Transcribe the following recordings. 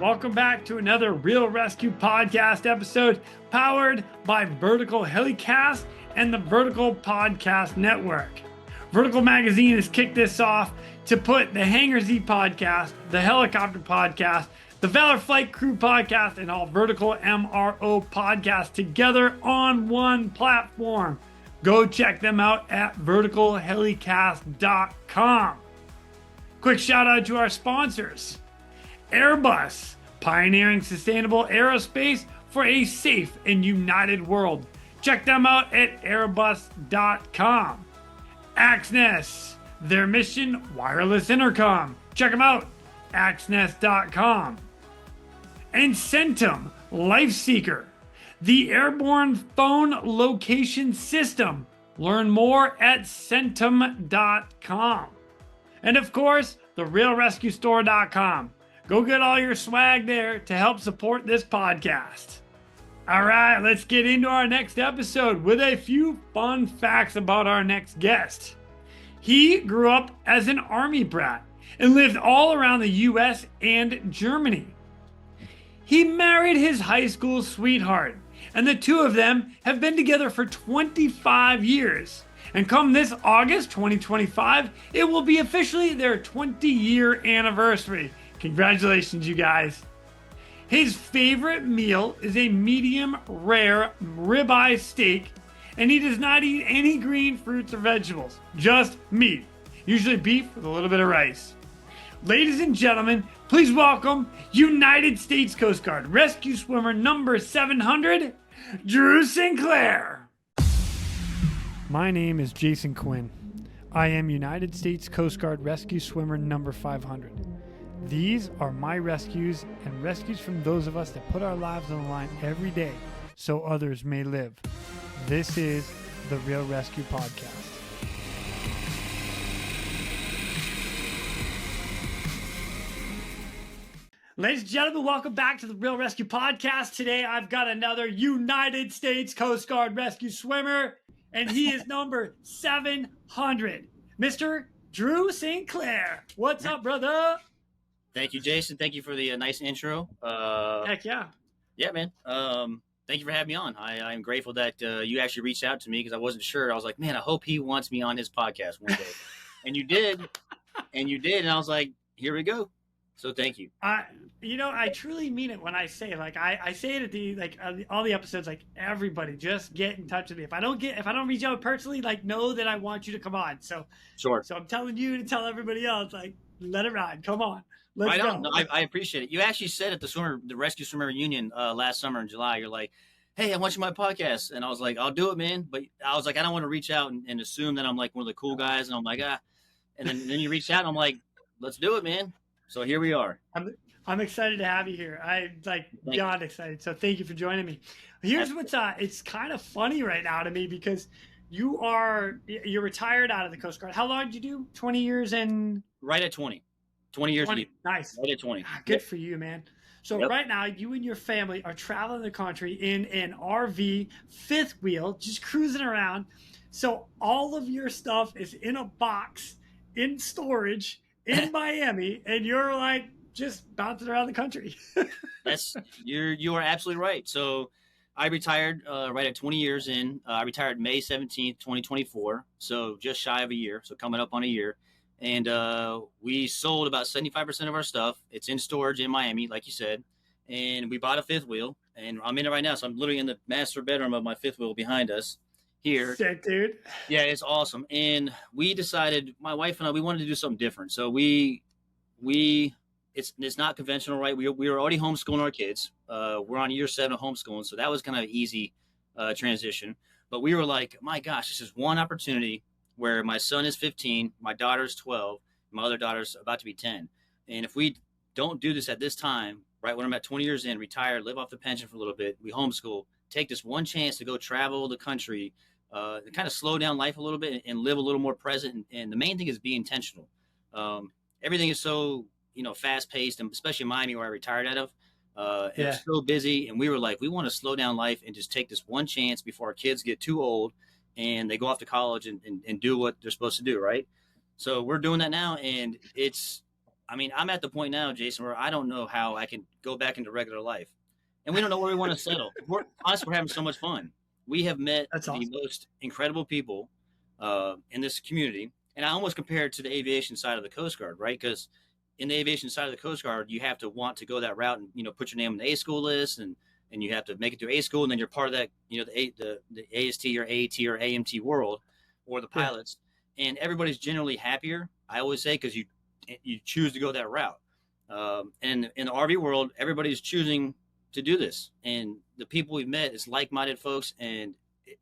Welcome back to another Real ResQ Podcast episode powered by Vertical Helicast and the Vertical Podcast Network. Vertical Magazine has kicked this off to put the Hangar Z Podcast, the Helicopter Podcast, the Valor Flight Crew Podcast, and all Vertical MRO podcasts together on one platform. Go check them out at verticalhelicast.com. Quick shout out to our sponsors. Airbus, pioneering sustainable aerospace for a safe and united world. Check them out at airbus.com. Axness, their mission, wireless intercom. Check them out, axness.com. And Centum, LifeSeeker, the airborne phone location system. Learn more at centum.com. And of course, the realrescuestore.com. Go get all your swag there to help support this podcast. All right, let's get into our next episode with a few fun facts about our next guest. He grew up as an Army brat and lived all around the US and Germany. He married his high school sweetheart, and the two of them have been together for 25 years. And come this August 2025, it will be officially their 20-year anniversary. Congratulations, you guys. His favorite meal is a medium rare ribeye steak, and he does not eat any green fruits or vegetables, just meat, usually beef with a little bit of rice. Ladies and gentlemen, please welcome United States Coast Guard rescue swimmer number 700, Drew Sinclair. My name is Jason Quinn. I am United States Coast Guard rescue swimmer number 500. These are my rescues and rescues from those of us that put our lives on the line every day so others may live. This is the Real ResQ Podcast. Ladies and gentlemen, welcome back to the Real ResQ Podcast. Today I've got another United States Coast Guard rescue swimmer, and he is number 700, Mr. Drew Sinclair. What's up, brother? Thank you, Jason. Thank you for the nice intro. Heck yeah. Yeah, man. Thank you for having me on. I'm grateful that you actually reached out to me because I wasn't sure. I was like, man, I hope he wants me on his podcast one day. And you did. And I was like, here we go. So thank you. I truly mean it when I say it. Like I say it at all the episodes. Like, everybody, just get in touch with me. If I don't reach out personally, like, know that I want you to come on. So sure. So I'm telling you to tell everybody else, like, let it ride. Come on. Let's right go. on. No, I appreciate it. You actually said at the rescue swimmer reunion last summer in July, you're like, hey, I want you on my podcast. And I was like, I'll do it, man. But I was like, I don't want to reach out and assume that I'm like one of the cool guys. And I'm like, And then you reached out and I'm like, let's do it, man. So here we are. I'm excited to have you here. I'm like beyond excited. So thank you for joining me. Here's what's it's kind of funny right now to me because you're retired out of the Coast Guard. How long did you do? 20 years and right at 20. 20 years. 20. Nice. Right at 20. Good for you, man. So right now, you and your family are traveling the country in an RV, fifth wheel, just cruising around. So all of your stuff is in a box, in storage, in Miami, and you're like just bouncing around the country. You are absolutely right. So I retired right at 20 years in. I retired May 17th, 2024. So just shy of a year. So coming up on a year. And we sold about 75% of our stuff. It's in storage in Miami, like you said. And we bought a fifth wheel. And I'm in it right now. So I'm literally in the master bedroom of my fifth wheel behind us here. Sick, dude. Yeah, it's awesome. And we decided, my wife and I, we wanted to do something different. So it's not conventional, right? We were already homeschooling our kids. We're on year 7 of homeschooling. So that was kind of an easy transition. But we were like, my gosh, this is one opportunity where my son is 15, my daughter's 12, my other daughter's about to be 10. And if we don't do this at this time, right when I'm at 20 years in, retire, live off the pension for a little bit, we homeschool, take this one chance to go travel the country, kind of slow down life a little bit and live a little more present. And the main thing is be intentional. Everything is so, fast paced, and especially Miami where I retired out of. It was so busy. And we were like, we want to slow down life and just take this one chance before our kids get too old and they go off to college and do what they're supposed to do. Right. So we're doing that now. And I mean, I'm at the point now, Jason, where I don't know how I can go back into regular life. And we don't know where we want to settle. Honestly, we're having so much fun. We have met That's the awesome. most incredible people in this community. And I almost compare it to the aviation side of the Coast Guard, right? Because in the aviation side of the Coast Guard, you have to want to go that route and, put your name on the A school list, and you have to make it through A school, and then you're part of that, the AST or AAT or AMT world, or the pilots. Yeah. And everybody's generally happier, I always say, because you choose to go that route. And in the RV world, everybody's choosing to do this, and the people we've met is like-minded folks, and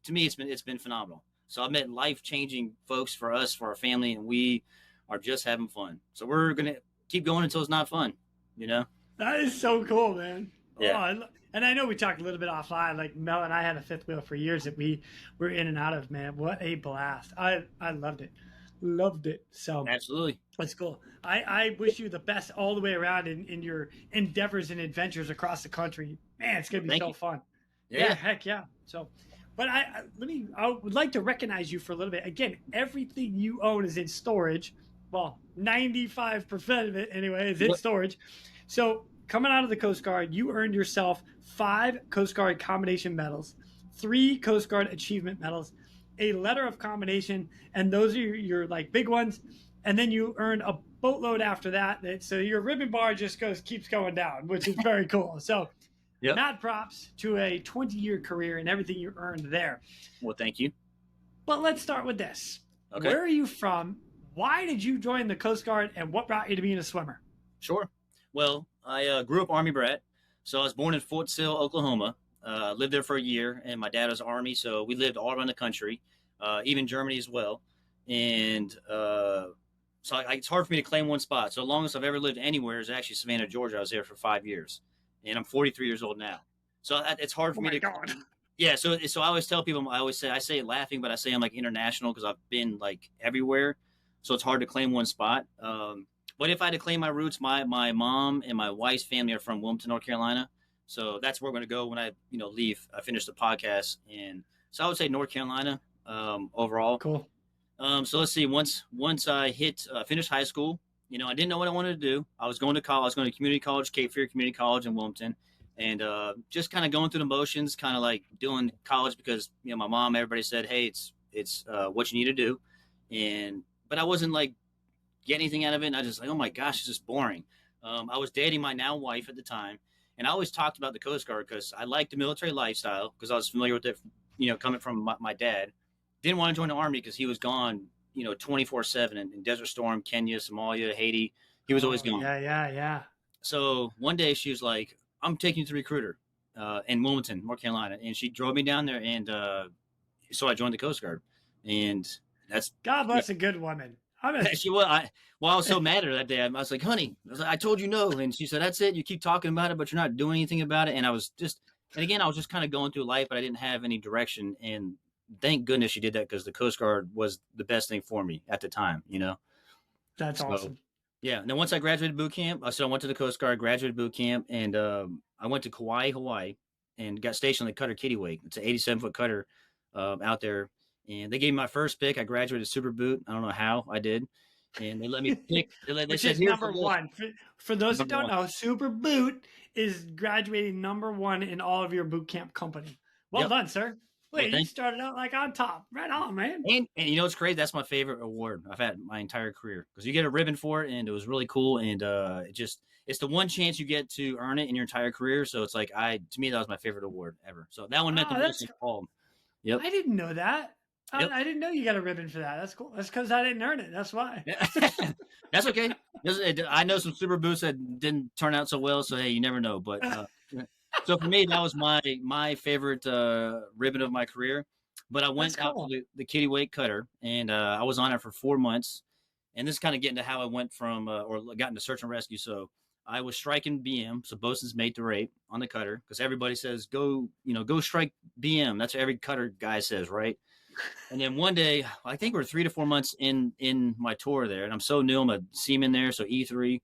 to me, it's been phenomenal. So I've met life-changing folks for us, for our family, and we are just having fun. So we're gonna keep going until it's not fun, That is so cool, man. Yeah. Oh, and I know we talked a little bit offline. Like Mel and I had a fifth wheel for years that we were in and out of. Man, what a blast! I loved it. So absolutely, that's cool. I wish you the best all the way around in your endeavors and adventures across the country. Man, it's gonna be so fun. Yeah, heck yeah. So, but I would like to recognize you for a little bit. Again, everything you own is in storage. Well, 95% of it anyway is in storage. So coming out of the Coast Guard, you earned yourself 5 Coast Guard combination medals, 3 Coast Guard achievement medals, a letter of commendation, and those are your like big ones. And then you earn a boatload after that. So your ribbon bar just keeps going down, which is very cool. So mad props to a 20-year career and everything you earned there. Well, thank you. But let's start with this. Okay. Where are you from? Why did you join the Coast Guard, and what brought you to being a swimmer? Sure. Well, I grew up Army brat. So I was born in Fort Sill, Oklahoma. Lived there for a year, and my dad was Army, so we lived all around the country, even Germany as well. And so it's hard for me to claim one spot. So the longest I've ever lived anywhere is actually Savannah, Georgia. I was there for 5 years, and I'm 43 years old now. So it's hard for me to. God. Yeah. So I always tell people, I say it laughing, but I say I'm like international because I've been like everywhere. So it's hard to claim one spot. But if I had to claim my roots, my mom and my wife's family are from Wilmington, North Carolina. So that's where we're going to go when I leave. I finish the podcast, and so I would say North Carolina overall. Cool. So let's see. Once I finished high school, I didn't know what I wanted to do. I was going to college. I was going to community college, Cape Fear Community College in Wilmington, and just kind of going through the motions, kind of like doing college because my mom, everybody said, hey, it's what you need to do, but I wasn't like getting anything out of it. And I just like, oh my gosh, this is boring. I was dating my now wife at the time, and I always talked about the Coast Guard because I liked the military lifestyle because I was familiar with it, coming from my dad. Didn't want to join the Army because he was gone, 24/7 in Desert Storm, Kenya, Somalia, Haiti. He was always gone. Yeah. So one day she was like, I'm taking you to recruiter in Wilmington, North Carolina. And she drove me down there. And so I joined the Coast Guard. And that's God bless a good woman. She was. I was so mad at her that day. I was like, honey, I told you no. And she said, that's it. You keep talking about it, but you're not doing anything about it. And I was just kind of going through life, but I didn't have any direction. And thank goodness she did that because the Coast Guard was the best thing for me at the time, That's awesome. Yeah. And then once I graduated boot camp, I went to the Coast Guard, graduated boot camp, and I went to Kauai, Hawaii, and got stationed on the cutter Kittiwake. It's an 87-foot cutter out there. And they gave me my first pick. I graduated super boot. I don't know how I did. And they let me pick. They said, number one. For those that don't know, super boot is graduating number 1 in all of your boot camp company. Well done, sir. Wait, you started out like on top. Right on, man. And it's crazy. That's my favorite award I've had my entire career because you get a ribbon for it, and it was really cool. And it's the one chance you get to earn it in your entire career. So it's like to me that was my favorite award ever. So that one meant the most to Paul. Yep. I didn't know that. Yep. I didn't know you got a ribbon for that. That's cool. That's because I didn't earn it. That's why. That's okay. I know some super boots that didn't turn out so well. So hey, you never know. But so for me, that was my favorite ribbon of my career. But I went out to the Kittiwake cutter, and I was on it for 4 months. And this is kind of getting to how I went from or got into search and rescue. So I was striking BM, so bosun's mate to rate on the cutter, because everybody says go strike BM. That's what every cutter guy says, right? And then one day, I think we're 3 to 4 months in my tour there, and I'm so new, I'm a seaman there, so E3,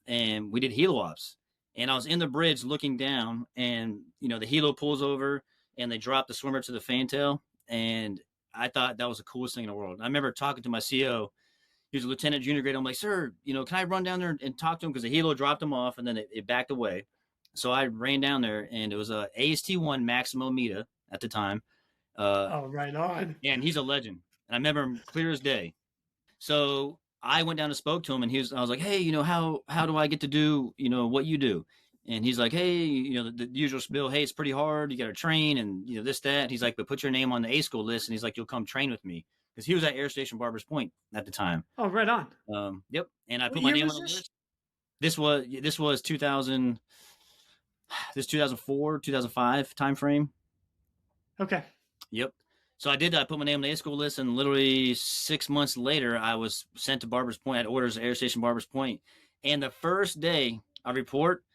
and we did helo ops. And I was in the bridge looking down, and the helo pulls over, and they drop the swimmer to the fantail, and I thought that was the coolest thing in the world. I remember talking to my CO. he was a lieutenant junior grade. I'm like, sir, can I run down there and talk to him? Because the helo dropped him off and then it backed away. So I ran down there, and it was a AST-1 Maximo Mita at the time. Right on. And he's a legend. And I remember him clear as day. So I went down and spoke to him, and I was like, hey, how do I get to do, what you do? And he's like, hey, the usual spiel, hey, it's pretty hard. You got to train and, this, that. And he's like, but put your name on the A school list. And he's like, you'll come train with me. Because he was at Air Station Barbers Point at the time. Oh, right on. Yep. And I put my name on the list. This was 2004, 2005 time frame. Okay. Yep. So I did that. I put my name on the A school list, and literally 6 months later, I was sent to Barbers Point. I had orders at Air Station Barbers Point. And the first day I report,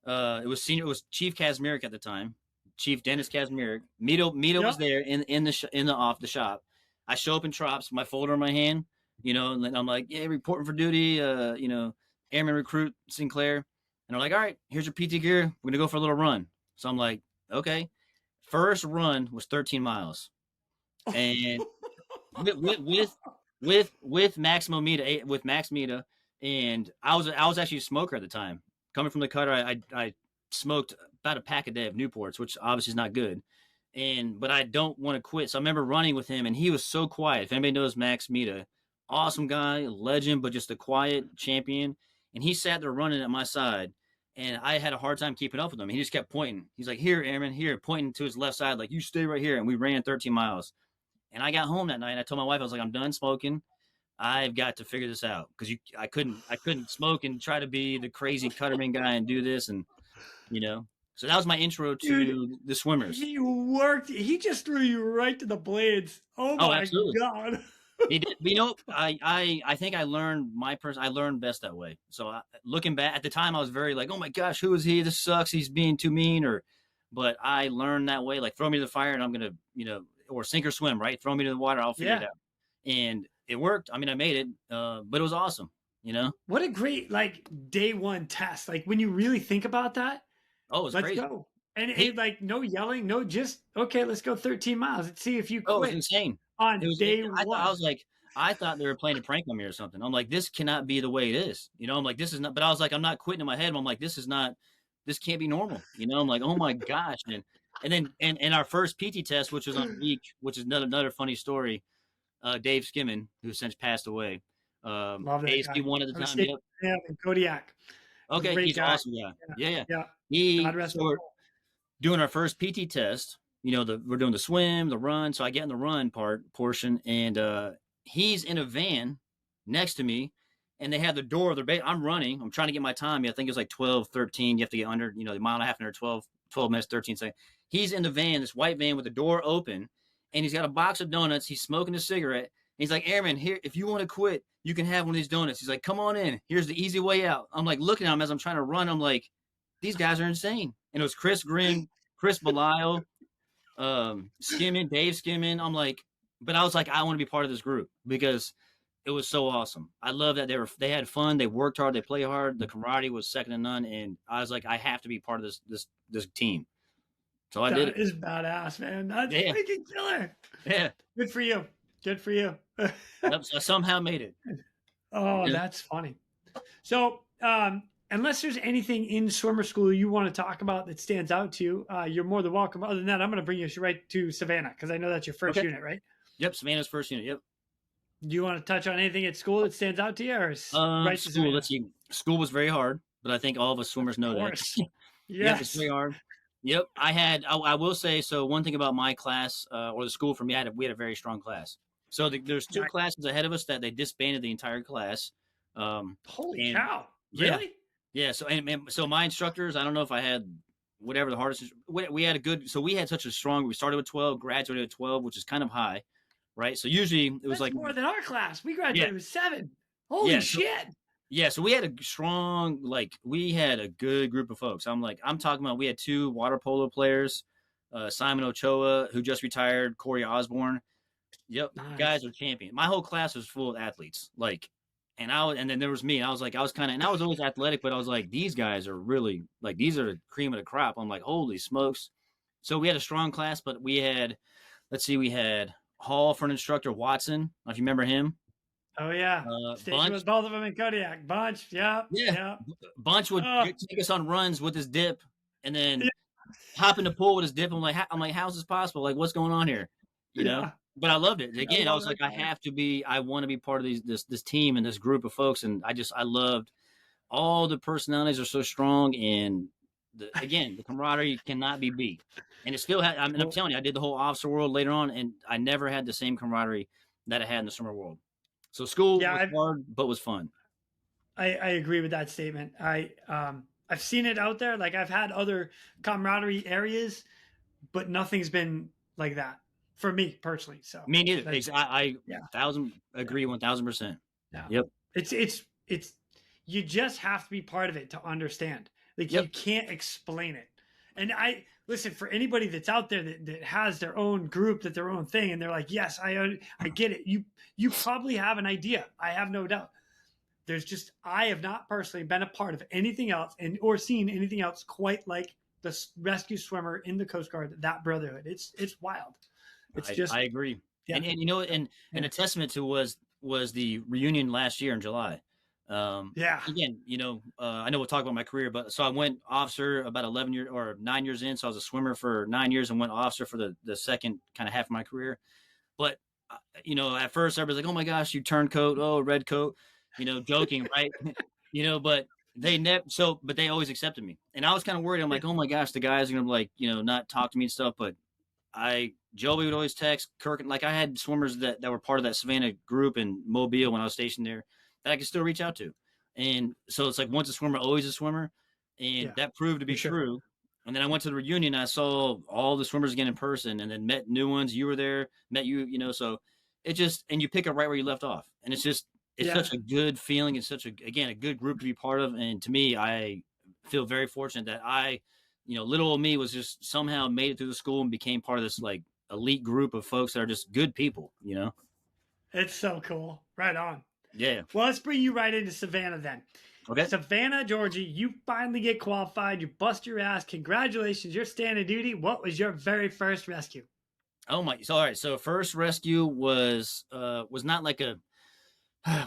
it was Chief Kazmierek at the time, Chief Dennis Kazmierek. Mito was there in the shop. I show up in Trops, my folder in my hand, and I'm like, yeah, reporting for duty, Airman Recruit Sinclair. And they're like, all right, here's your PT gear. We're going to go for a little run. So I'm like, okay. First run was 13 miles. And with Maximo Mita, with Max Mita, and I was actually a smoker at the time. Coming from the cutter, I smoked about a pack a day of Newports, which obviously is not good. But I don't want to quit. So I remember running with him, and he was so quiet. If anybody knows Max Mita, awesome guy, legend, but just a quiet champion. And he sat there running at my side, and I had a hard time keeping up with him. He just kept pointing. He's like, here, Airman, here, pointing to his left side, like, you stay right here. And we ran 13 miles. And I got home that night, and I told my wife, I was like, I'm done smoking. I've got to figure this out, because I couldn't smoke and try to be the crazy cutterman guy and do this, and So that was my intro to the swimmers. He just threw you right to the blades. Oh my absolutely. God. He did. I think I learned I learned best that way. So looking back at the time, I was very like, oh my gosh, who is he? This sucks. He's being too mean. But I learned that way, like, throw me to the fire and I'm going to, or sink or swim, right? Throw me to the water. I'll figure it out. And it worked. I mean, I made it, but it was awesome. What a great, day one test. Like, when you really think about that. Oh, it was let's crazy. Go. And no yelling, no, just, okay, let's go 13 miles. Let's see if you quit. Oh, it was insane. Day one. I thought they were playing a prank on me or something. I'm like, this cannot be the way it is. I'm like, this is not, but I was like, I'm not quitting in my head. I'm like, this can't be normal. I'm like, oh my gosh. And then our first PT test, which was on week, which is another funny story. Dave Skimmon, who since passed away. Love that ASP1 at the time. Yep. Yeah, in Kodiak. Okay, he's guy. Awesome. Yeah. We're doing our first PT test. We're doing the swim, the run. So I get in the run portion, and he's in a van next to me, and they have the door of their base. I'm running. I'm trying to get my time. I think it's like 12:13. You have to get under, the mile and a half under 12 minutes, 13 seconds. He's in the van, this white van with the door open, and he's got a box of donuts. He's smoking a cigarette. He's like, Airman, here, if you want to quit, you can have one of these donuts. He's like, come on in. Here's the easy way out. I'm like looking at him as I'm trying to run. I'm like, these guys are insane. And it was Chris Grimm, Chris Belisle, Skimmon, Dave Skimmon. I'm like, but I was like, I want to be part of this group because it was so awesome. I love that they had fun. They worked hard. They played hard. The camaraderie was second to none. And I was like, I have to be part of this team. So I did it. That is badass, man. That's freaking killer. Yeah. Good for you. Good for you. I somehow made it. Oh, that's funny. So, unless there's anything in swimmer school you want to talk about that stands out to you, you're more than welcome. Other than that, I'm going to bring you right to Savannah because I know that's your first unit, right? Yep, Savannah's first unit. Yep. Do you want to touch on anything at school that stands out to you? Or school, let's see. School was very hard, but I think all of us swimmers know that. Yes. It's very hard. Yep. I will say, so one thing about my class or the school for me, we had a very strong class. So there's two classes ahead of us that they disbanded the entire class. Holy cow. Really? Yeah. So, so my instructors, I don't know if I had whatever the hardest, we had we had such a strong, we started with 12, graduated at 12, which is kind of high, right? So usually it was That's more than our class. We graduated with 7. Holy shit. Yeah. So we had a strong, we had a good group of folks. I'm talking about, we had 2 water polo players, Simon Ochoa, who just retired, Corey Osborne. Yep. Nice. Guys are champion. My whole class was full of athletes. And then there was me. And I was always athletic, but I was like, these guys are really these are the cream of the crop. I'm like, holy smokes. So we had a strong class, but we had Hall for an instructor, Watson. If you remember him. Oh yeah, station Bunch, with both of them in Kodiak. Bunch, yep, yeah, yep. Bunch would Oh, take us on runs with his dip, and yeah, then hop in the pool with his dip. I'm like, how's this possible? Like, what's going on here? You know? yeah. But I loved it. I Again, I love was like, that guy. I want to be part of this team and this group of folks, and I loved all the personalities are so strong, and the camaraderie cannot be beat. And it still had. I mean, I'm Well, telling you, I did the whole officer world later on, and I never had the same camaraderie that I had in the swimmer world. So school yeah, was hard, but was fun. I agree with that statement. I've seen it out there. Like I've had other camaraderie areas, but nothing's been like that for me personally. So Me neither. that's I yeah, thousand yeah, agree 1000%. yeah. Yep. It's you just have to be part of it to understand. Like you Yep. can't explain it. And I listen for anybody that's out there that has their own group, that their own thing, and they're like, yes, I get it. You probably have an idea. I have no doubt. There's just I have not personally been a part of anything else and or seen anything else quite like the rescue swimmer in the Coast Guard. That brotherhood, it's wild. It's just I agree. yeah, And you know, and yeah, a testament to was the reunion last year in July. yeah. Again, you know, I know we'll talk about my career, but so I went officer about 11 years or 9 years in. So I was a swimmer for 9 years and went officer for the second kind of half of my career. But, you know, at first everybody's like, oh my gosh, you turncoat, oh, red coat, you know, joking, right? You know, but they never, but they always accepted me. And I was kind of worried. I'm like, oh my gosh, the guys are going to like, you know, not talk to me and stuff. But Joey would always text Kirk. Like I had swimmers that were part of that Savannah group in Mobile when I was stationed there that I could still reach out to. And so it's like once a swimmer, always a swimmer. And Yeah, that proved to be for sure. true. And then I went to the reunion. I saw all the swimmers again in person and then met new ones. You were there, met you, you know, so it just, and you pick up right where you left off. And it's just, it's Yeah. such a good feeling. It's such a, again, a good group to be part of. And to me, I feel very fortunate that you know, little old me was just somehow made it through the school and became part of this like elite group of folks that are just good people, you know? It's so cool. Right on. Yeah. Well, let's bring you right into Savannah then. Okay. Savannah, Georgia, you finally get qualified. You bust your ass. Congratulations. You're standing duty. What was your very first rescue? Oh my. So, all right. So first rescue was not like a,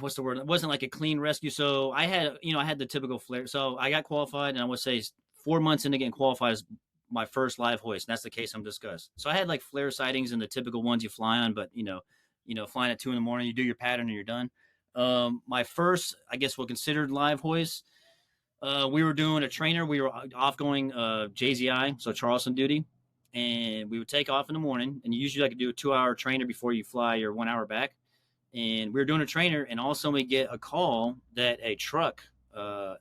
what's the word? It wasn't like a clean rescue. So I had the typical flare. So I got qualified and I would say 4 months into getting qualified as my first live hoist. And that's the case I'm discussed. So I had like flare sightings and the typical ones you fly on, but you know, flying at 2 a.m, you do your pattern and you're done. My first, I guess, what considered live hoist, we were doing a trainer. We were off going JZI, so Charleston duty, and we would take off in the morning. And you usually like to do a 2-hour trainer before you fly your 1 hour back. And we were doing a trainer, and all of a sudden we get a call that a truck,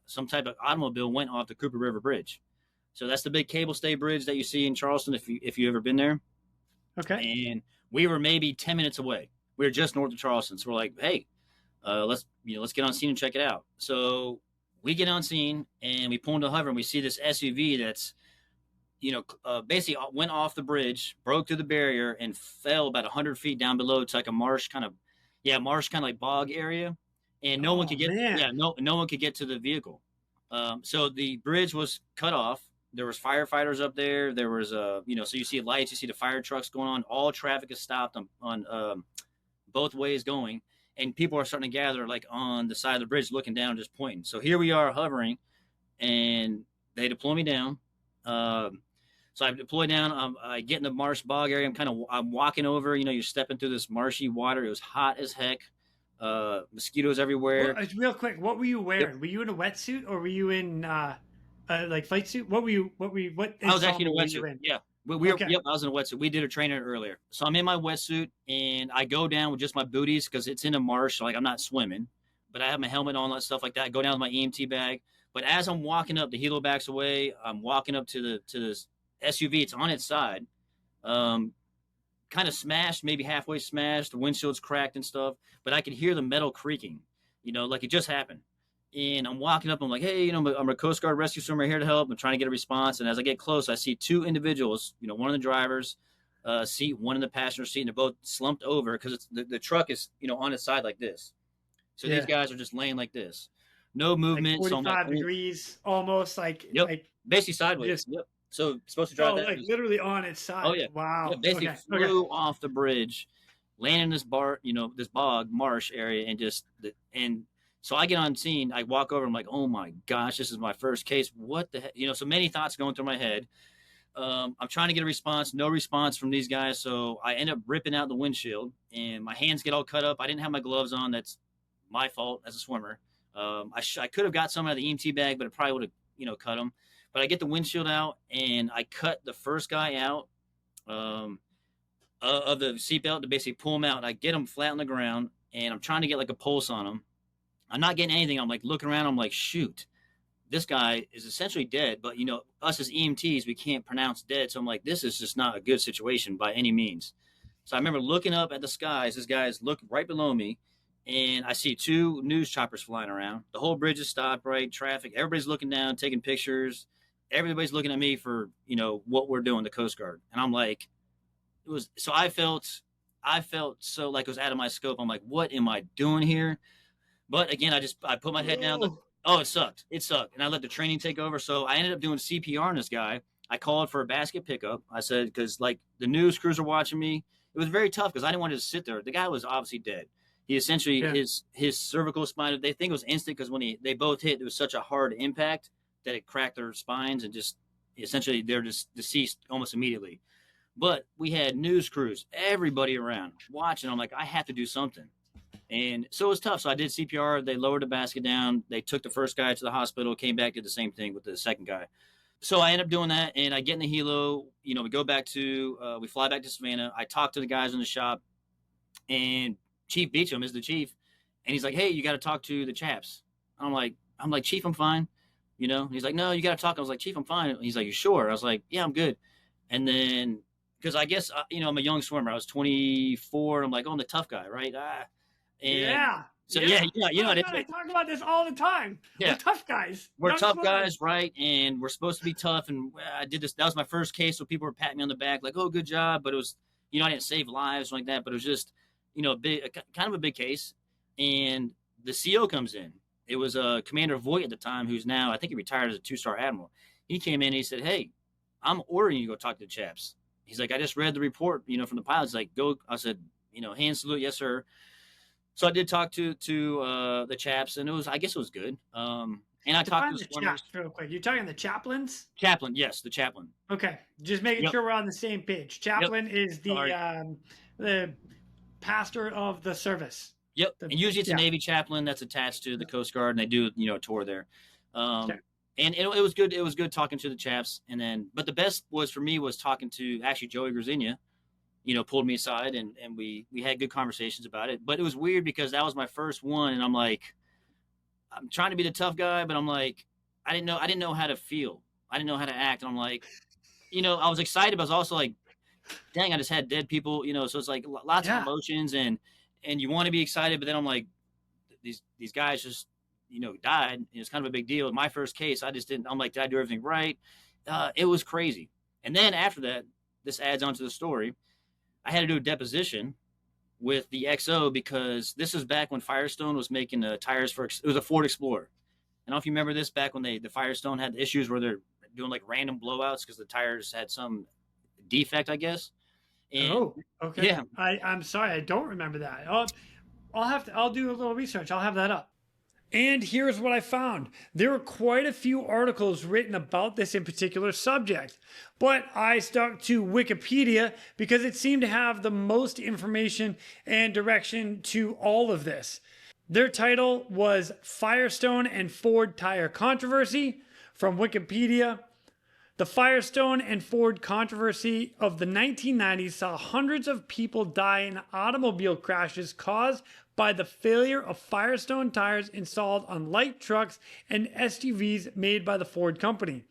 some type of automobile, went off the Cooper River Bridge. So that's the big cable stay bridge that you see in Charleston if you ever been there. Okay. And we were maybe 10 minutes away. We were just north of Charleston, so we're like, hey. Let's get on scene and check it out. So we get on scene and we pull into hover and we see this SUV that's, basically went off the bridge, broke through the barrier and fell about 100 feet down below to like a marsh kind of like bog area. And no one could get, no one could get to the vehicle. So the bridge was cut off. There was firefighters up there. There was, so you see lights, you see the fire trucks going on. All traffic is stopped on both ways going. And people are starting to gather like on the side of the bridge looking down, just pointing. So here we are hovering and they deploy me down. So I deploy down. I get in the marsh bog area. I'm walking over, you're stepping through this marshy water. It was hot as heck. Mosquitoes everywhere. Well, real quick, what were you wearing? Yep. Were you in a wetsuit or were you in like flight suit? What I was actually in a wetsuit. Yeah. Okay. Yep, I was in a wetsuit. We did a trainer earlier. So I'm in my wetsuit and I go down with just my booties because it's in a marsh. So like I'm not swimming, but I have my helmet on and stuff like that. I go down with my EMT bag. But as I'm walking up, the helo backs away. I'm walking up to the SUV. It's on its side. Kind of smashed, maybe halfway smashed. The windshield's cracked and stuff. But I could hear the metal creaking, like it just happened. And I'm walking up. I'm like, hey, I'm a Coast Guard rescue swimmer here to help. I'm trying to get a response. And as I get close, I see two individuals, one in the driver's seat, one in the passenger seat. And they're both slumped over because the truck is, on its side like this. So these guys are just laying like this. No movement. Like 45 degrees, almost like. Yep. Like, basically sideways. Yep. So supposed to drive that. Like literally on its side. Oh, yeah. Wow. Yeah, basically flew off the bridge. land in this this bog marsh area, and so I get on scene. I walk over. I'm like, oh my gosh, this is my first case. What the heck? So many thoughts going through my head. I'm trying to get a response, no response from these guys. So I end up ripping out the windshield, and my hands get all cut up. I didn't have my gloves on. That's my fault as a swimmer. I could have got some out of the EMT bag, but it probably would have, cut them. But I get the windshield out, and I cut the first guy out of the seatbelt to basically pull him out. I get him flat on the ground, and I'm trying to get like a pulse on him. I'm not getting anything. I'm like looking around. I'm like, shoot, this guy is essentially dead. But, us as EMTs, we can't pronounce dead. So I'm like, this is just not a good situation by any means. So I remember looking up at the skies. This guy's looking right below me, and I see 2 news choppers flying around. The whole bridge is stopped, right? Traffic. Everybody's looking down, taking pictures. Everybody's looking at me for, what we're doing, the Coast Guard. And I'm like, I felt so like it was out of my scope. I'm like, what am I doing here? But again, I put my head down. It sucked. And I let the training take over. So I ended up doing CPR on this guy. I called for a basket pickup. I said, because like the news crews are watching me. It was very tough because I didn't want to just sit there. The guy was obviously dead. He essentially, his cervical spine, they think it was instant because when they both hit, it was such a hard impact that it cracked their spines and just essentially they're just deceased almost immediately. But we had news crews, everybody around watching. I'm like, I have to do something. And so it was tough. So I did CPR. They lowered the basket down. They took the first guy to the hospital, came back, did the same thing with the second guy. So I ended up doing that, and I get in the helo. We go back to we fly back to Savannah. I talk to the guys in the shop, and Chief Beecham is the chief, and he's like, hey, you got to talk to the chaps. I'm like, Chief, I'm fine. He's like, no, you got to talk. I was like, Chief, I'm fine. He's like, you sure? I was like, yeah, I'm good. And then, because I guess, I'm a young swimmer. I was 24. I'm like, oh, I'm the tough guy, right? So I talk about this all the time. Yeah. We're tough guys. We're tough guys, right? And we're supposed to be tough. And I did this. That was my first case. So people were patting me on the back like, oh, good job. But it was, I didn't save lives like that. But it was just, kind of a big case. And the CO comes in. It was Commander Voigt at the time, who's now, I think he retired as a 2-star admiral. He came in and he said, hey, I'm ordering you to go talk to the chaps. He's like, I just read the report, from the pilots. Like, go. I said, hand salute, yes, sir. So I did talk to the chaps, and I guess it was good. And I talked to the chaps real quick. You're talking the chaplains? Chaplain, yes, the chaplain. Okay, just making sure we're on the same page. Chaplain is the pastor of the service. Yep, and usually it's a Navy chaplain that's attached to the Coast Guard, and they do a tour there. And it was good. It was good talking to the chaps, but the best for me was talking to actually Joey Grazinia. Pulled me aside and we had good conversations about it. But it was weird because that was my first one, and I'm like, I'm trying to be the tough guy, but I'm like, I didn't know how to feel. I didn't know how to act, and I'm like, I was excited, but I was also like, dang, I just had dead people, so it's like lots of emotions, and you want to be excited, but then I'm like, these guys just died, and it's kind of a big deal. My first case, I just didn't. I'm like, did I do everything right? It was crazy. And then after that, this adds on to the story. I had to do a deposition with the XO because this was back when Firestone was making the tires it was a Ford Explorer. I don't know if you remember this, back when the Firestone had issues where they're doing like random blowouts because the tires had some defect, I guess. And, okay. Yeah. I'm sorry, I don't remember that. I'll do a little research. I'll have that up. And here's what I found. There were quite a few articles written about this in particular subject, but I stuck to Wikipedia because it seemed to have the most information and direction to all of this. Their title was Firestone and Ford Tire Controversy from Wikipedia. The Firestone and Ford controversy of the 1990s saw hundreds of people die in automobile crashes caused by the failure of Firestone tires installed on light trucks and SUVs made by the Ford company.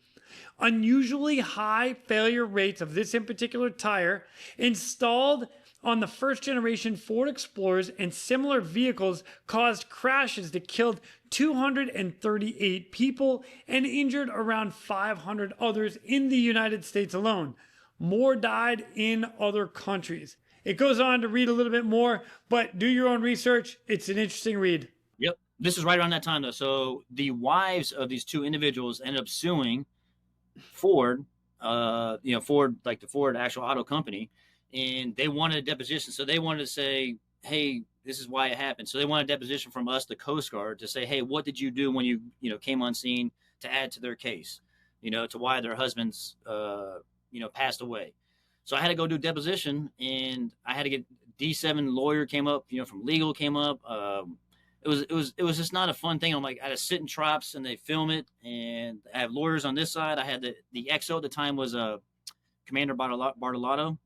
Unusually high failure rates of this in particular tire installed on the first generation Ford Explorers and similar vehicles caused crashes that killed 238 people and injured around 500 others in the United States alone. More died in other countries. It goes on to read a little bit more, but do your own research. It's an interesting read. Yep. This is right around that time, though. So the wives of these 2 individuals ended up suing Ford, Ford, like the Ford actual auto company, and they wanted a deposition. So they wanted to say, hey, this is why it happened. So they wanted a deposition from us, the Coast Guard, to say, hey, what did you do when you came on scene, to add to their case, to why their husbands, passed away. So I had to go do deposition, and I had to get D7 lawyer came up, from legal came up. It was just not a fun thing. I'm like, I had to sit in trops and they film it, and I have lawyers on this side. I had the XO at the time was Commander Bartolotto,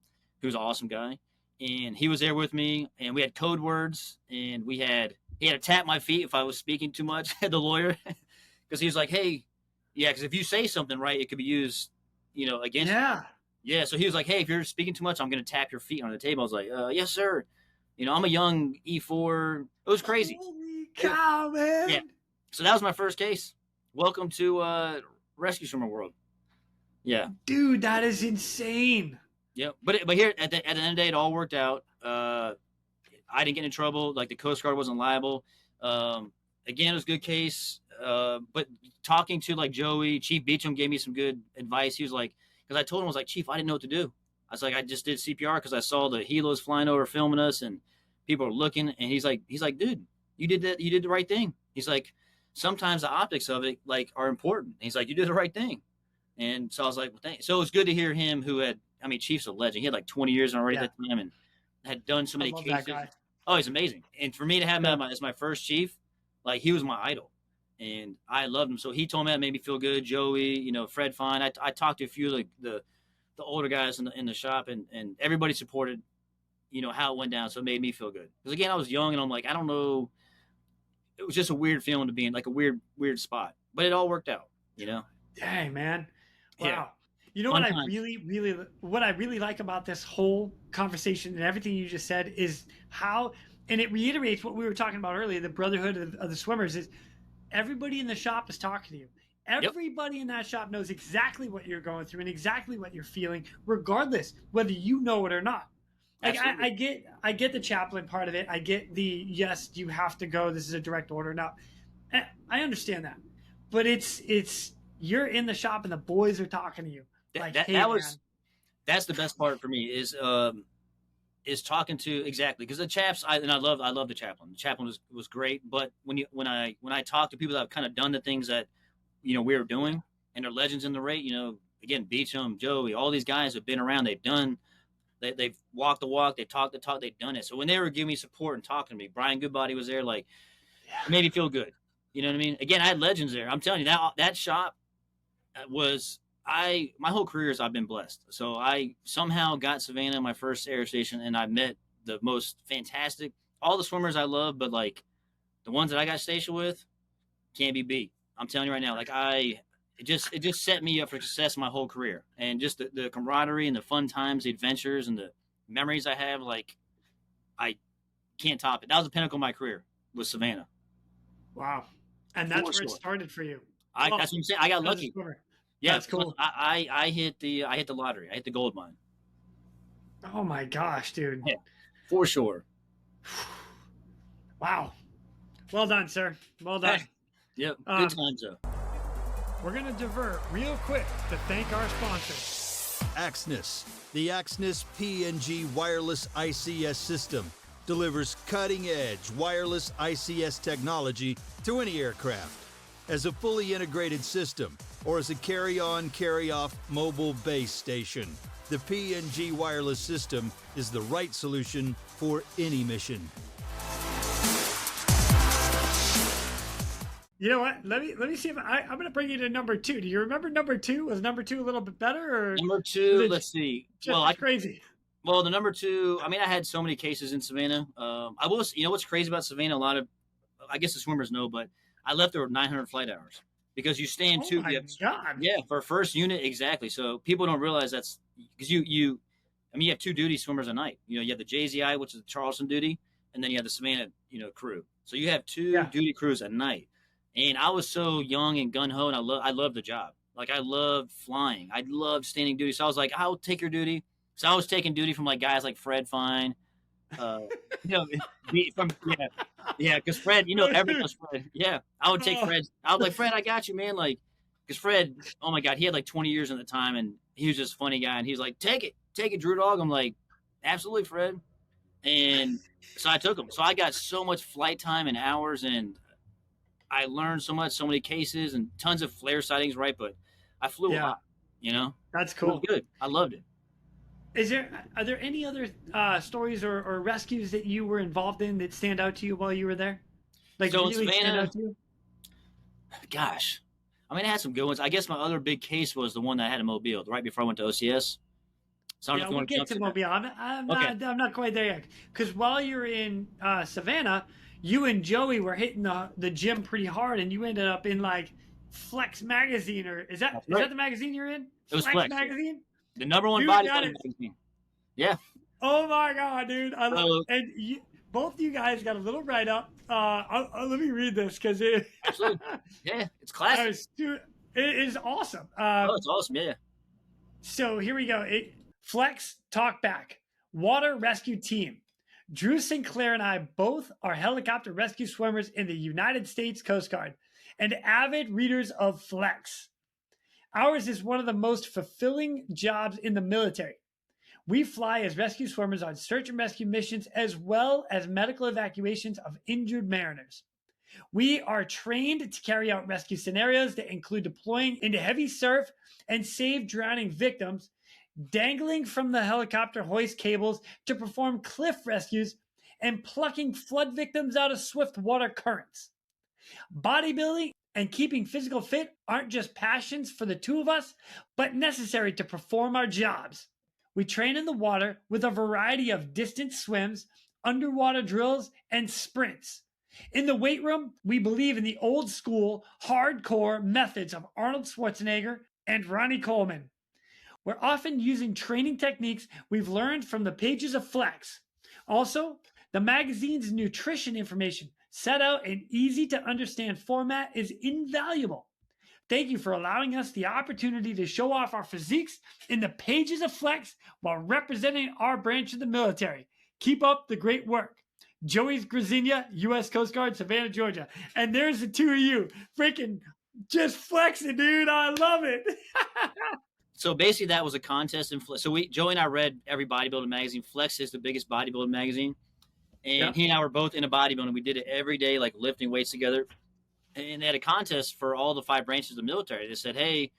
who's an awesome guy. And he was there with me, and we had code words, and he had to tap my feet if I was speaking too much, the lawyer, because he was like, hey, yeah, because if you say something right, it could be used, against you. Yeah, so he was like, hey, if you're speaking too much, I'm going to tap your feet on the table. I was like, yes, sir. I'm a young E4. It was crazy. Holy cow, man. Yeah. So that was my first case. Welcome to Rescue Swimmer World. Yeah. Dude, that is insane. Yeah, but here at the end of the day, it all worked out. I didn't get in trouble. Like, the Coast Guard wasn't liable. Again, it was a good case. But talking to like Joey, Chief Beecham gave me some good advice. He was like, because I told him, I was like, Chief, I didn't know what to do. I was like, I just did CPR because I saw the helos flying over filming us, and people are looking. And he's like, dude, you did that. You did the right thing. He's like, sometimes the optics of it are important. And he's like, you did the right thing. And so I was like, well, thanks. So it was good to hear him, Chief's a legend. He had like 20 years already at that time and had done so many cases. Oh, he's amazing. And for me to have him as my first chief, like, he was my idol. And I loved him. So he told me that made me feel good. Joey, Fred Fine. I talked to a few of the older guys in the shop, and everybody supported, how it went down. So it made me feel good. Because, again, I was young, and I'm like, I don't know. It was just a weird feeling to be in, like, a weird spot. But it all worked out, Dang, man. Wow. Yeah. What I really like about this whole conversation and everything you just said is how, and it reiterates what we were talking about earlier, the brotherhood of the swimmers, is everybody in the shop is talking to you. Everybody in that shop knows exactly what you're going through and exactly what you're feeling, regardless whether you know it or not. Like, I get the chaplain part of it. I get the, yes, you have to go. This is a direct order. Now, I understand that, but it's you're in the shop and the boys are talking to you. Like, that's the best part for me is talking to, exactly, because the chaps, I love the chaplain. The chaplain was great, but when I talk to people that have kind of done the things that we were doing, and they're legends in the rate, again, Beecham, Joey, all these guys have been around. They've walked the walk, they talked the talk, they've done it. So when they were giving me support and talking to me, Brian Goodbody was there, like, it made me feel good. You know what I mean? Again, I had legends there. I'm telling you, that shop was. My whole career I've been blessed. So I somehow got Savannah, my first air station, and I met the most fantastic, all the swimmers I love, but like the ones that I got stationed with can't be beat. I'm telling you right now, like it just set me up for success my whole career. And just the camaraderie and the fun times, the adventures and the memories I have, like, I can't top it. That was the pinnacle of my career, was Savannah. Wow. And that's where it started for you. That's what I'm saying. I got lucky. Yeah, that's cool. I hit the lottery. I hit the gold mine. Oh my gosh, dude! Yeah, for sure. Wow. Well done, sir. Well done. Yep. Good times, though. We're gonna divert real quick to thank our sponsors. Axnis. The Axnis PNG wireless ICS system delivers cutting-edge wireless ICS technology to any aircraft. As a fully integrated system, or as a carry-on, carry-off mobile base station, the PNG wireless system is the right solution for any mission. You know what? Let me see if I'm going to bring you to number 2. Do you remember number 2? Was number 2 a little bit better? Or number 2, let's see. Crazy. Well, the number 2, I had so many cases in Savannah. I was, what's crazy about Savannah? I guess the swimmers know, but I left there with 900 flight hours because you stay in two. God. Yeah, for a first unit, exactly. So people don't realize that's because you have 2 duty swimmers a night. You have the JZI, which is the Charleston duty, and then you have the Savannah, crew. So you have 2 duty crews at night. And I was so young and gun ho, and I love the job. Like, I loved flying. I loved standing duty. So I was like, I'll take your duty. So I was taking duty from like guys like Fred Fine. Because Fred, everyone knows Fred. Yeah, I would take Fred. I was like, Fred, I got you, man. Like, because Fred, oh my God, he had like 20 years at the time, and he was just a funny guy. And he was like, take it, Drew Dog. I'm like, absolutely, Fred. And so I took them. So I got so much flight time and hours, and I learned so much, so many cases and tons of flare sightings, right? But I flew a Yeah, lot, you know? that's It was cool. good. I loved it. Are there any other stories or rescues that you were involved in that stand out to you while you were there? Like So in really stand Savannah, out to you? gosh, I mean, I had some good ones. I guess my other big case was the one that I had in Mobile right before I went to OCS. So I don't know Yeah, if you we'll want to get jump to to that. Mobile. Okay. I'm not quite there yet. Because while you're in Savannah, you and Joey were hitting the gym pretty hard, and you ended up in like Flex magazine, or That's is that right. the magazine you're in? It was Flex Flex. Yeah. magazine, The number one dude. That bodybuilding is. magazine. Yeah. Oh my god, dude! So, And both you guys got a little write up. Let me read this because it. absolutely. Yeah, it's classic. Dude, it is awesome. Oh, it's awesome. Yeah. So here we go. Flex Talk Back. Water Rescue Team. Drew Sinclair and I both are helicopter rescue swimmers in the United States Coast Guard and avid readers of Flex. Ours is one of the most fulfilling jobs in the military. We fly as rescue swimmers on search and rescue missions as well as medical evacuations of injured mariners. We are trained to carry out rescue scenarios that include deploying into heavy surf and save drowning victims, dangling from the helicopter hoist cables to perform cliff rescues, and plucking flood victims out of swift water currents. Bodybuilding and keeping physical fit aren't just passions for the two of us, but necessary to perform our jobs. We train in the water with a variety of distance swims, underwater drills, and sprints. In the weight room, we believe in the old school, hardcore methods of Arnold Schwarzenegger and Ronnie Coleman. We're often using training techniques we've learned from the pages of Flex. Also, the magazine's nutrition information set out in easy to understand format is invaluable. Thank you for allowing us the opportunity to show off our physiques in the pages of Flex while representing our branch of the military. Keep up the great work. Joey's Grazinia, U.S. Coast Guard, Savannah, Georgia. And there's the two of you freaking just flexing, dude. I love it. So basically, that was a contest in Flex. So Joey and I read every bodybuilding magazine. Flex is the biggest bodybuilding magazine, and he and I were both into bodybuilding. We did it every day, like lifting weights together. And they had a contest for all the 5 branches of the military. They said, "Hey,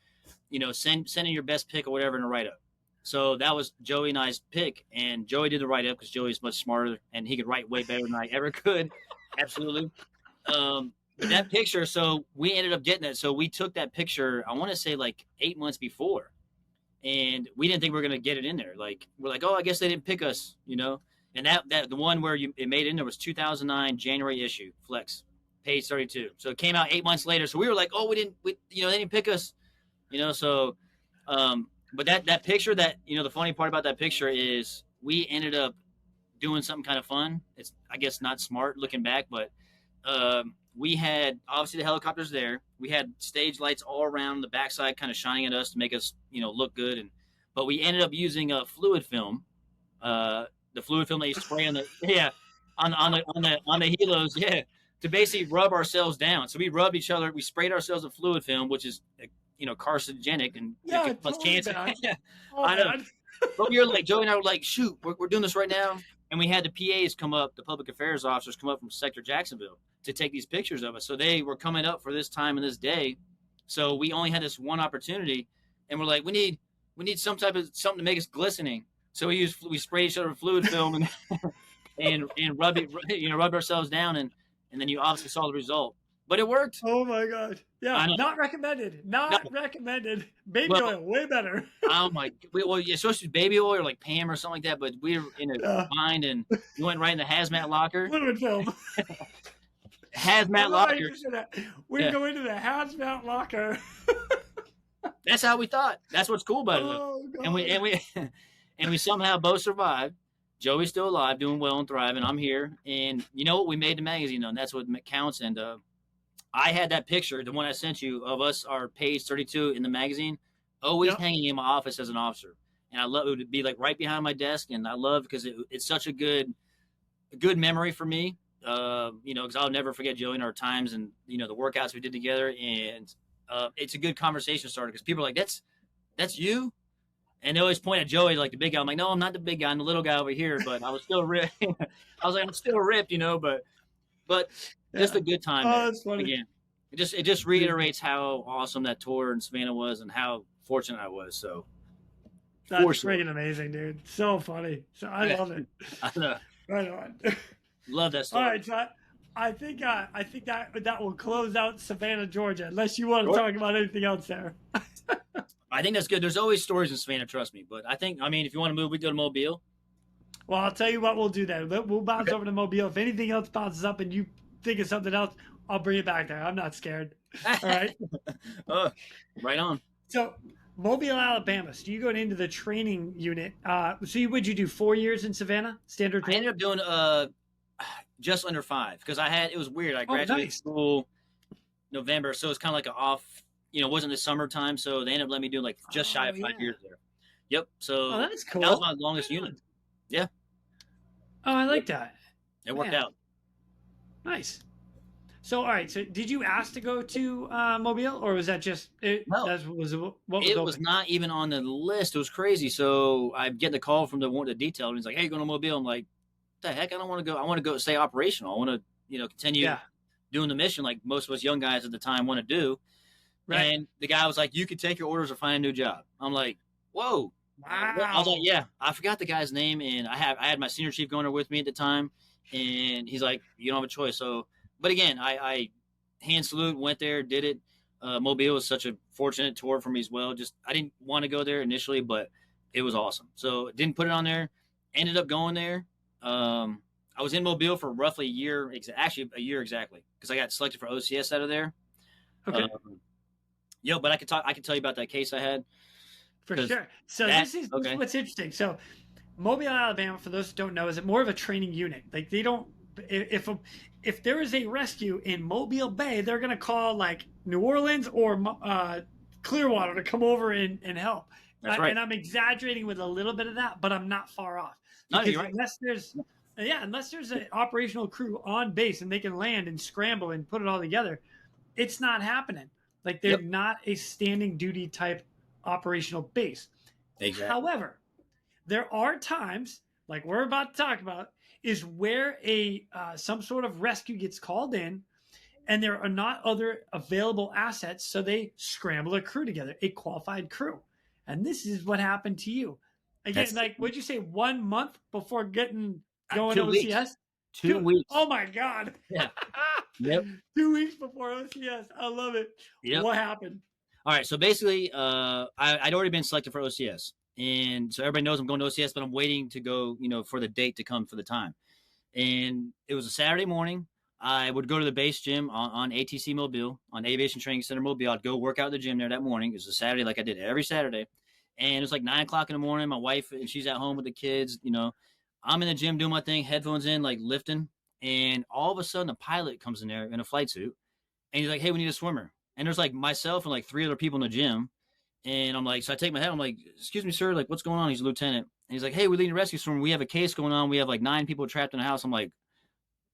send in your best pick or whatever in a write up." So that was Joey and I's pick, and Joey did the write up because Joey's much smarter and he could write way better than I ever could. Absolutely. But that picture, so we ended up getting it. So we took that picture, I want to say like 8 months before, and we didn't think we were going to get it in there. Like, we're like, oh, I guess they didn't pick us, And that the one where it made it in there was 2009 January issue, Flex, page 32. So it came out 8 months later. So we were like, oh, they didn't pick us, So, but that picture, the funny part about that picture is we ended up doing something kind of fun. It's, I guess, not smart looking back, but we had obviously the helicopters there. We had stage lights all around the backside, kind of shining at us to make us, look good. But we ended up using a fluid film, the fluid film that you spray on the on the helos, to basically rub ourselves down. So we rubbed each other. We sprayed ourselves with fluid film, which is carcinogenic and plus cancer. Oh, I know. But we were like, Joey and I were like, shoot, we're doing this right now. And we had the PAs come up, the public affairs officers come up from Sector Jacksonville to take these pictures of us. So they were coming up for this time and this day. So we only had this one opportunity, and we're like, we need some type of something to make us glistening. So we sprayed each other with fluid film and rubbed ourselves down, and then you obviously saw the result. But it worked. Oh my god! Yeah, not recommended. Recommended. Baby oil, way better. Oh my! Well, you're supposed to use baby oil or like Pam or something like that. But we were in a bind, and we went right in the hazmat locker. Fluid film. Hazmat locker. We go into the hazmat locker. That's how we thought. That's what's cool about it. Oh, And we somehow both survived. Joey's still alive, doing well and thriving. I'm here, and you know what? We made the magazine, though, and that's what counts. And I had that picture, the one I sent you, of us, our page 32 in the magazine, always hanging in my office as an officer. And I love it would be like right behind my desk, and I love because it's such a good memory for me. Because I'll never forget Joey and our times and the workouts we did together, and it's a good conversation starter because people are like, that's you. And they always point at Joey, like the big guy. I'm like, no, I'm not the big guy. I'm the little guy over here. But I was still ripped. I was like, I'm still ripped, but just a good time there. That's funny. Again, it just reiterates how awesome that tour in Savannah was and how fortunate I was. So that's freaking amazing, dude. So funny. So I love it. I know. Right on. Love that story. All right, so I think that will close out Savannah, Georgia. Unless you want to talk about anything else there. I think that's good. There's always stories in Savannah, trust me. But if you want to move, we go to Mobile. Well, I'll tell you what we'll do then. We'll bounce over to Mobile. If anything else bounces up and you think of something else, I'll bring it back there. I'm not scared. All right? Right on. So, Mobile, Alabama. So you going into the training unit. Would you do 4 years in Savannah? Standard tour? I ended up doing just under 5 because it was weird. I graduated school November, so it's kind of like an off, it wasn't the summertime, so they ended up letting me do like just shy of 5 years there. Yep. So that's cool. That was my longest unit. Yeah. Oh, I like that. It worked out. Nice. So, all right. So, did you ask to go to Mobile, or was that just it? No, it was not even on the list. It was crazy. So I get the call from the detail, and he's like, "Hey, you're going to Mobile." I'm like, "What the heck? I don't want to go. I want to go stay operational. I want to, continue doing the mission like most of us young guys at the time want to do." Right. And the guy was like, "You could take your orders or find a new job." I'm like, "Whoa." Wow. I was like, yeah, I forgot the guy's name, and I had my senior chief going there with me at the time, and he's like, you don't have a choice. So, but again, I hand salute, went there, did it. Mobile was such a fortunate tour for me as well. Just I didn't want to go there initially, but it was awesome. So didn't put it on there. Ended up going there. I was in Mobile for roughly a year, actually a year exactly, because I got selected for OCS out of there. Okay. But I could tell you about that case I had. For sure. So this is what's interesting. So Mobile, Alabama, for those who don't know, is more of a training unit. Like they don't, if there is a rescue in Mobile Bay, they're going to call like New Orleans or Clearwater to come over and help. That's right. And I'm exaggerating with a little bit of that, but I'm not far off. No, you're right. Unless there's an operational crew on base and they can land and scramble and put it all together, it's not happening. Like they're not a standing duty type operational base. Exactly. However, there are times, like we're about to talk about, is where some sort of rescue gets called in and there are not other available assets, so they scramble a crew together, a qualified crew. And this is what happened to you. Again, what'd you say, 1 month before going to OCS? 2 weeks. Oh my God. Yeah. Yep. 2 weeks before OCS. I love it. Yep. What happened? All right, so basically, I'd already been selected for OCS, and so everybody knows I'm going to OCS, but I'm waiting to go, for the date to come for the time. And it was a Saturday morning. I would go to the base gym on ATC Mobile, on Aviation Training Center Mobile. I'd go work out at the gym there that morning. It was a Saturday, like I did every Saturday, and it was like 9 o'clock in the morning. My wife, and she's at home with the kids. I'm in the gym doing my thing, headphones in, like lifting, and all of a sudden, a pilot comes in there in a flight suit, and he's like, "Hey, we need a swimmer." And there's like myself and like 3 other people in the gym. And I'm like, so I take my head. I'm like, "Excuse me, sir. Like, what's going on?" He's a lieutenant. And he's like, "Hey, we're leading a rescue swimmer. We have a case going on. We have like 9 people trapped in a house." I'm like,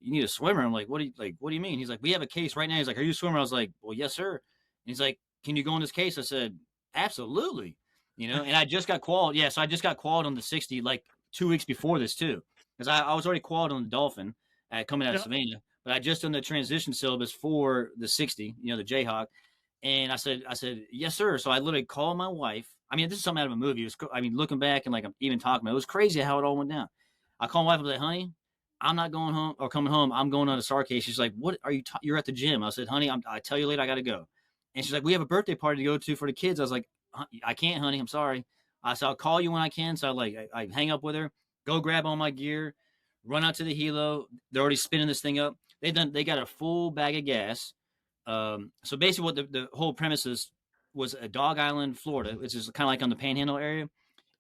"You need a swimmer?" I'm like, what do you mean?" He's like, "We have a case right now." He's like, "Are you a swimmer?" I was like, "Well, yes, sir." And he's like, "Can you go in this case?" I said, "Absolutely." And I just got qualified. Yeah. So I just got qualified on the 60, like 2 weeks before this too. Because I was already qualified on the Dolphin coming out of Savannah. But I just done the transition syllabus for the 60, the Jayhawk. And I said, "Yes, sir." So I literally called my wife. I mean, this is something out of a movie. Looking back and like I'm even talking about it, was crazy how it all went down. I called my wife and was like, "Honey, I'm not going home or coming home. I'm going on a SAR case." She's like, "What are you? You're at the gym." I said, "Honey, I tell you later. I got to go." And she's like, "We have a birthday party to go to for the kids." I was like, "I can't, honey. I'm sorry." I said, "I'll call you when I can." So I hang up with her, go grab all my gear, run out to the helo. They're already spinning this thing up. They got a full bag of gas. So basically what the whole premise was a Dog Island, Florida, which is kind of like on the Panhandle area.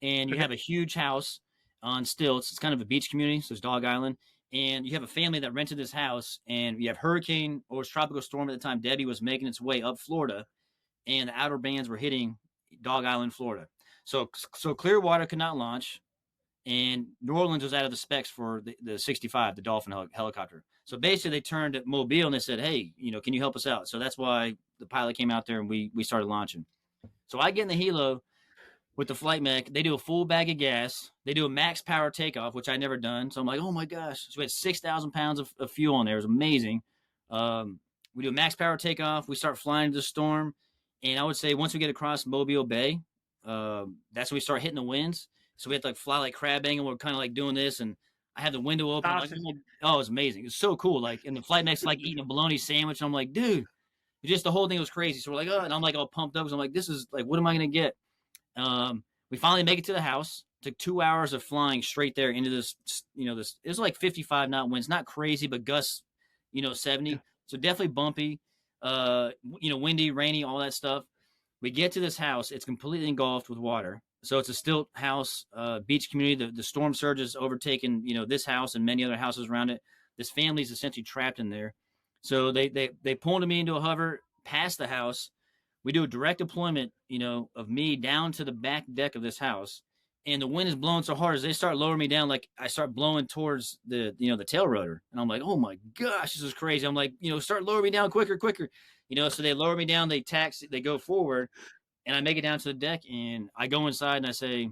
And you have a huge house on stilts. It's kind of a beach community. So it's Dog Island. And you have a family that rented this house, and you have hurricane or tropical storm at the time. Debbie was making its way up Florida, and the outer bands were hitting Dog Island, Florida. So Clearwater could not launch, and New Orleans was out of the specs for the 65, the Dolphin helicopter. So basically they turned to Mobile and they said, "Hey, can you help us out?" So that's why the pilot came out there and we started launching. So I get in the helo. with the flight mech. They do a full bag of gas. They do a max power takeoff, which I never done. So I'm like, oh my gosh. So we had 6,000 pounds of fuel on there. It was amazing. We do a max power takeoff. We start flying to the storm. And I would say once we get across Mobile Bay, that's when we start hitting the winds. So we had to like fly like crab angle. We're kind of like doing this. And I had the window open. Awesome. Like, oh, it was amazing. It was so cool. Like, and the flight mech's like eating a bologna sandwich. And I'm like, dude, just the whole thing was crazy. So we're like, oh, and I'm like all pumped up. Because I'm like, this is like, what am I going to get? We finally make it to the house. Took 2 hours of flying straight there into this, this, it was like 55 knot winds, not crazy, but gusts, 70. So definitely bumpy, windy, rainy, all that stuff. We get to this house. It's completely engulfed with water. So it's a stilt house, beach community. The storm surge has overtaken, this house and many other houses around it. This family is essentially trapped in there. So they pulled me into a hover past the house. We do a direct deployment, of me down to the back deck of this house. And the wind is blowing so hard as they start lowering me down, like I start blowing towards the tail rotor. And I'm like, oh my gosh, this is crazy. I'm like, start lowering me down quicker. So they lower me down, they go forward, and I make it down to the deck. And I go inside and I say,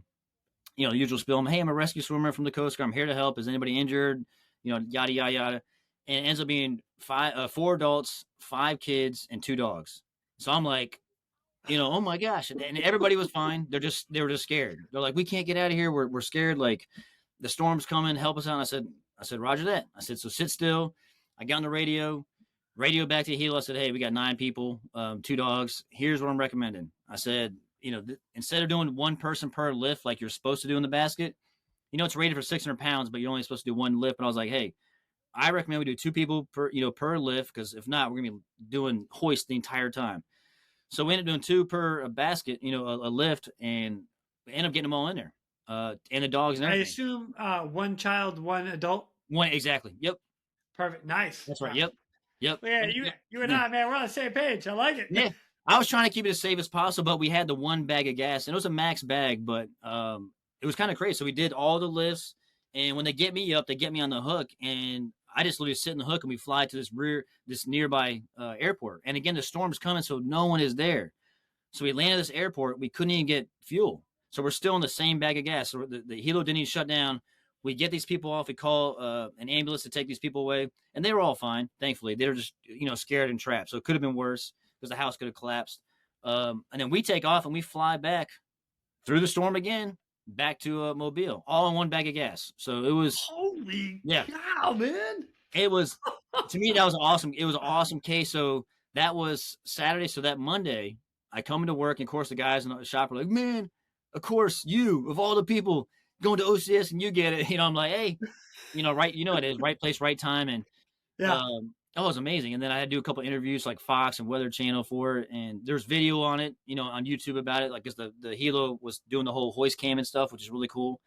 the usual spiel. Hey, I'm a rescue swimmer from the Coast Guard. I'm here to help. Is anybody injured? Yada, yada, yada. And it ends up being 4 adults, 5 kids, and 2 dogs. So I'm like, oh my gosh. And everybody was fine. They were just scared. They're like, we can't get out of here. We're scared. Like the storm's coming. Help us out. And I said, Roger that. I said, so sit still. I got on the radio back to Hilo. I said, hey, we got 9 people, 2 dogs. Here's what I'm recommending. I said, instead of doing 1 person per lift, like you're supposed to do in the basket, it's rated for 600 pounds, but you're only supposed to do 1 lift. But I was like, hey, I recommend we do 2 people per lift. Cause if not, we're going to be doing hoist the entire time. So we ended up doing 2 per basket, a lift, and we ended up getting them all in there, and the dogs and everything. I assume 1 child, 1 adult. 1, exactly. Yep. Perfect. Nice. That's right. Yep. Well, yeah, you and I, man, we're on the same page. I like it. Yeah. I was trying to keep it as safe as possible, but we had the 1 bag of gas, and it was a max bag, but it was kind of crazy. So we did all the lifts, and when they get me up, they get me on the hook, and I just literally sit in the hook and we fly to this nearby airport. And again, the storm's coming, so no one is there. So we landed at this airport. We couldn't even get fuel. So we're still in the same bag of gas. So the helo didn't even shut down. We get these people off. We call an ambulance to take these people away. And they were all fine, thankfully. They were just, scared and trapped. So it could have been worse because the house could have collapsed. And then we take off and we fly back through the storm again, back to Mobile, all in 1 bag of gas. So it was holy cow, man. It was, to me, that was awesome. It was an awesome case. So that was Saturday. So that Monday, I come into work, and of course the guys in the shop are like, man, of course you, of all the people going to OCS and you get it. I'm like, hey, right, it is right place, right time. And that was amazing. And then I had to do a couple of interviews like Fox and Weather Channel for it. And there's video on it, on YouTube about it. Like, cause the helo was doing the whole hoist cam and stuff, which is really cool.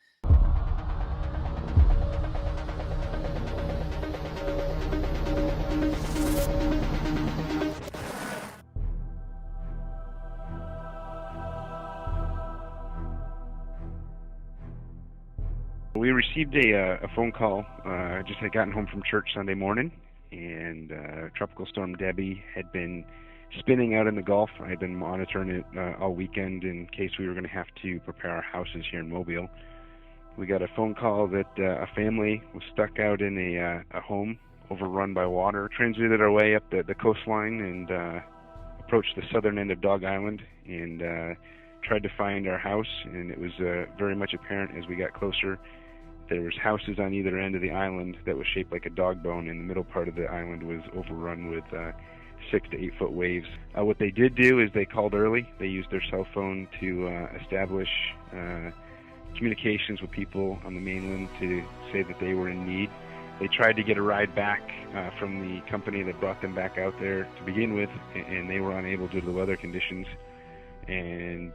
We received a phone call. Just had gotten home from church Sunday morning, and Tropical Storm Debbie had been spinning out in the Gulf. I had been monitoring it all weekend in case we were going to have to prepare our houses here in Mobile. We got a phone call that a family was stuck out in a home overrun by water. Transited our way up the coastline and approached the southern end of Dog Island and tried to find our house, and it was very much apparent as we got closer. There was houses on either end of the island that was shaped like a dog bone, and the middle part of the island was overrun with 6 to 8 foot waves. What they did do is they called early. They used their cell phone to establish communications with people on the mainland to say that they were in need. They tried to get a ride back from the company that brought them back out there to begin with, and they were unable due to the weather conditions. And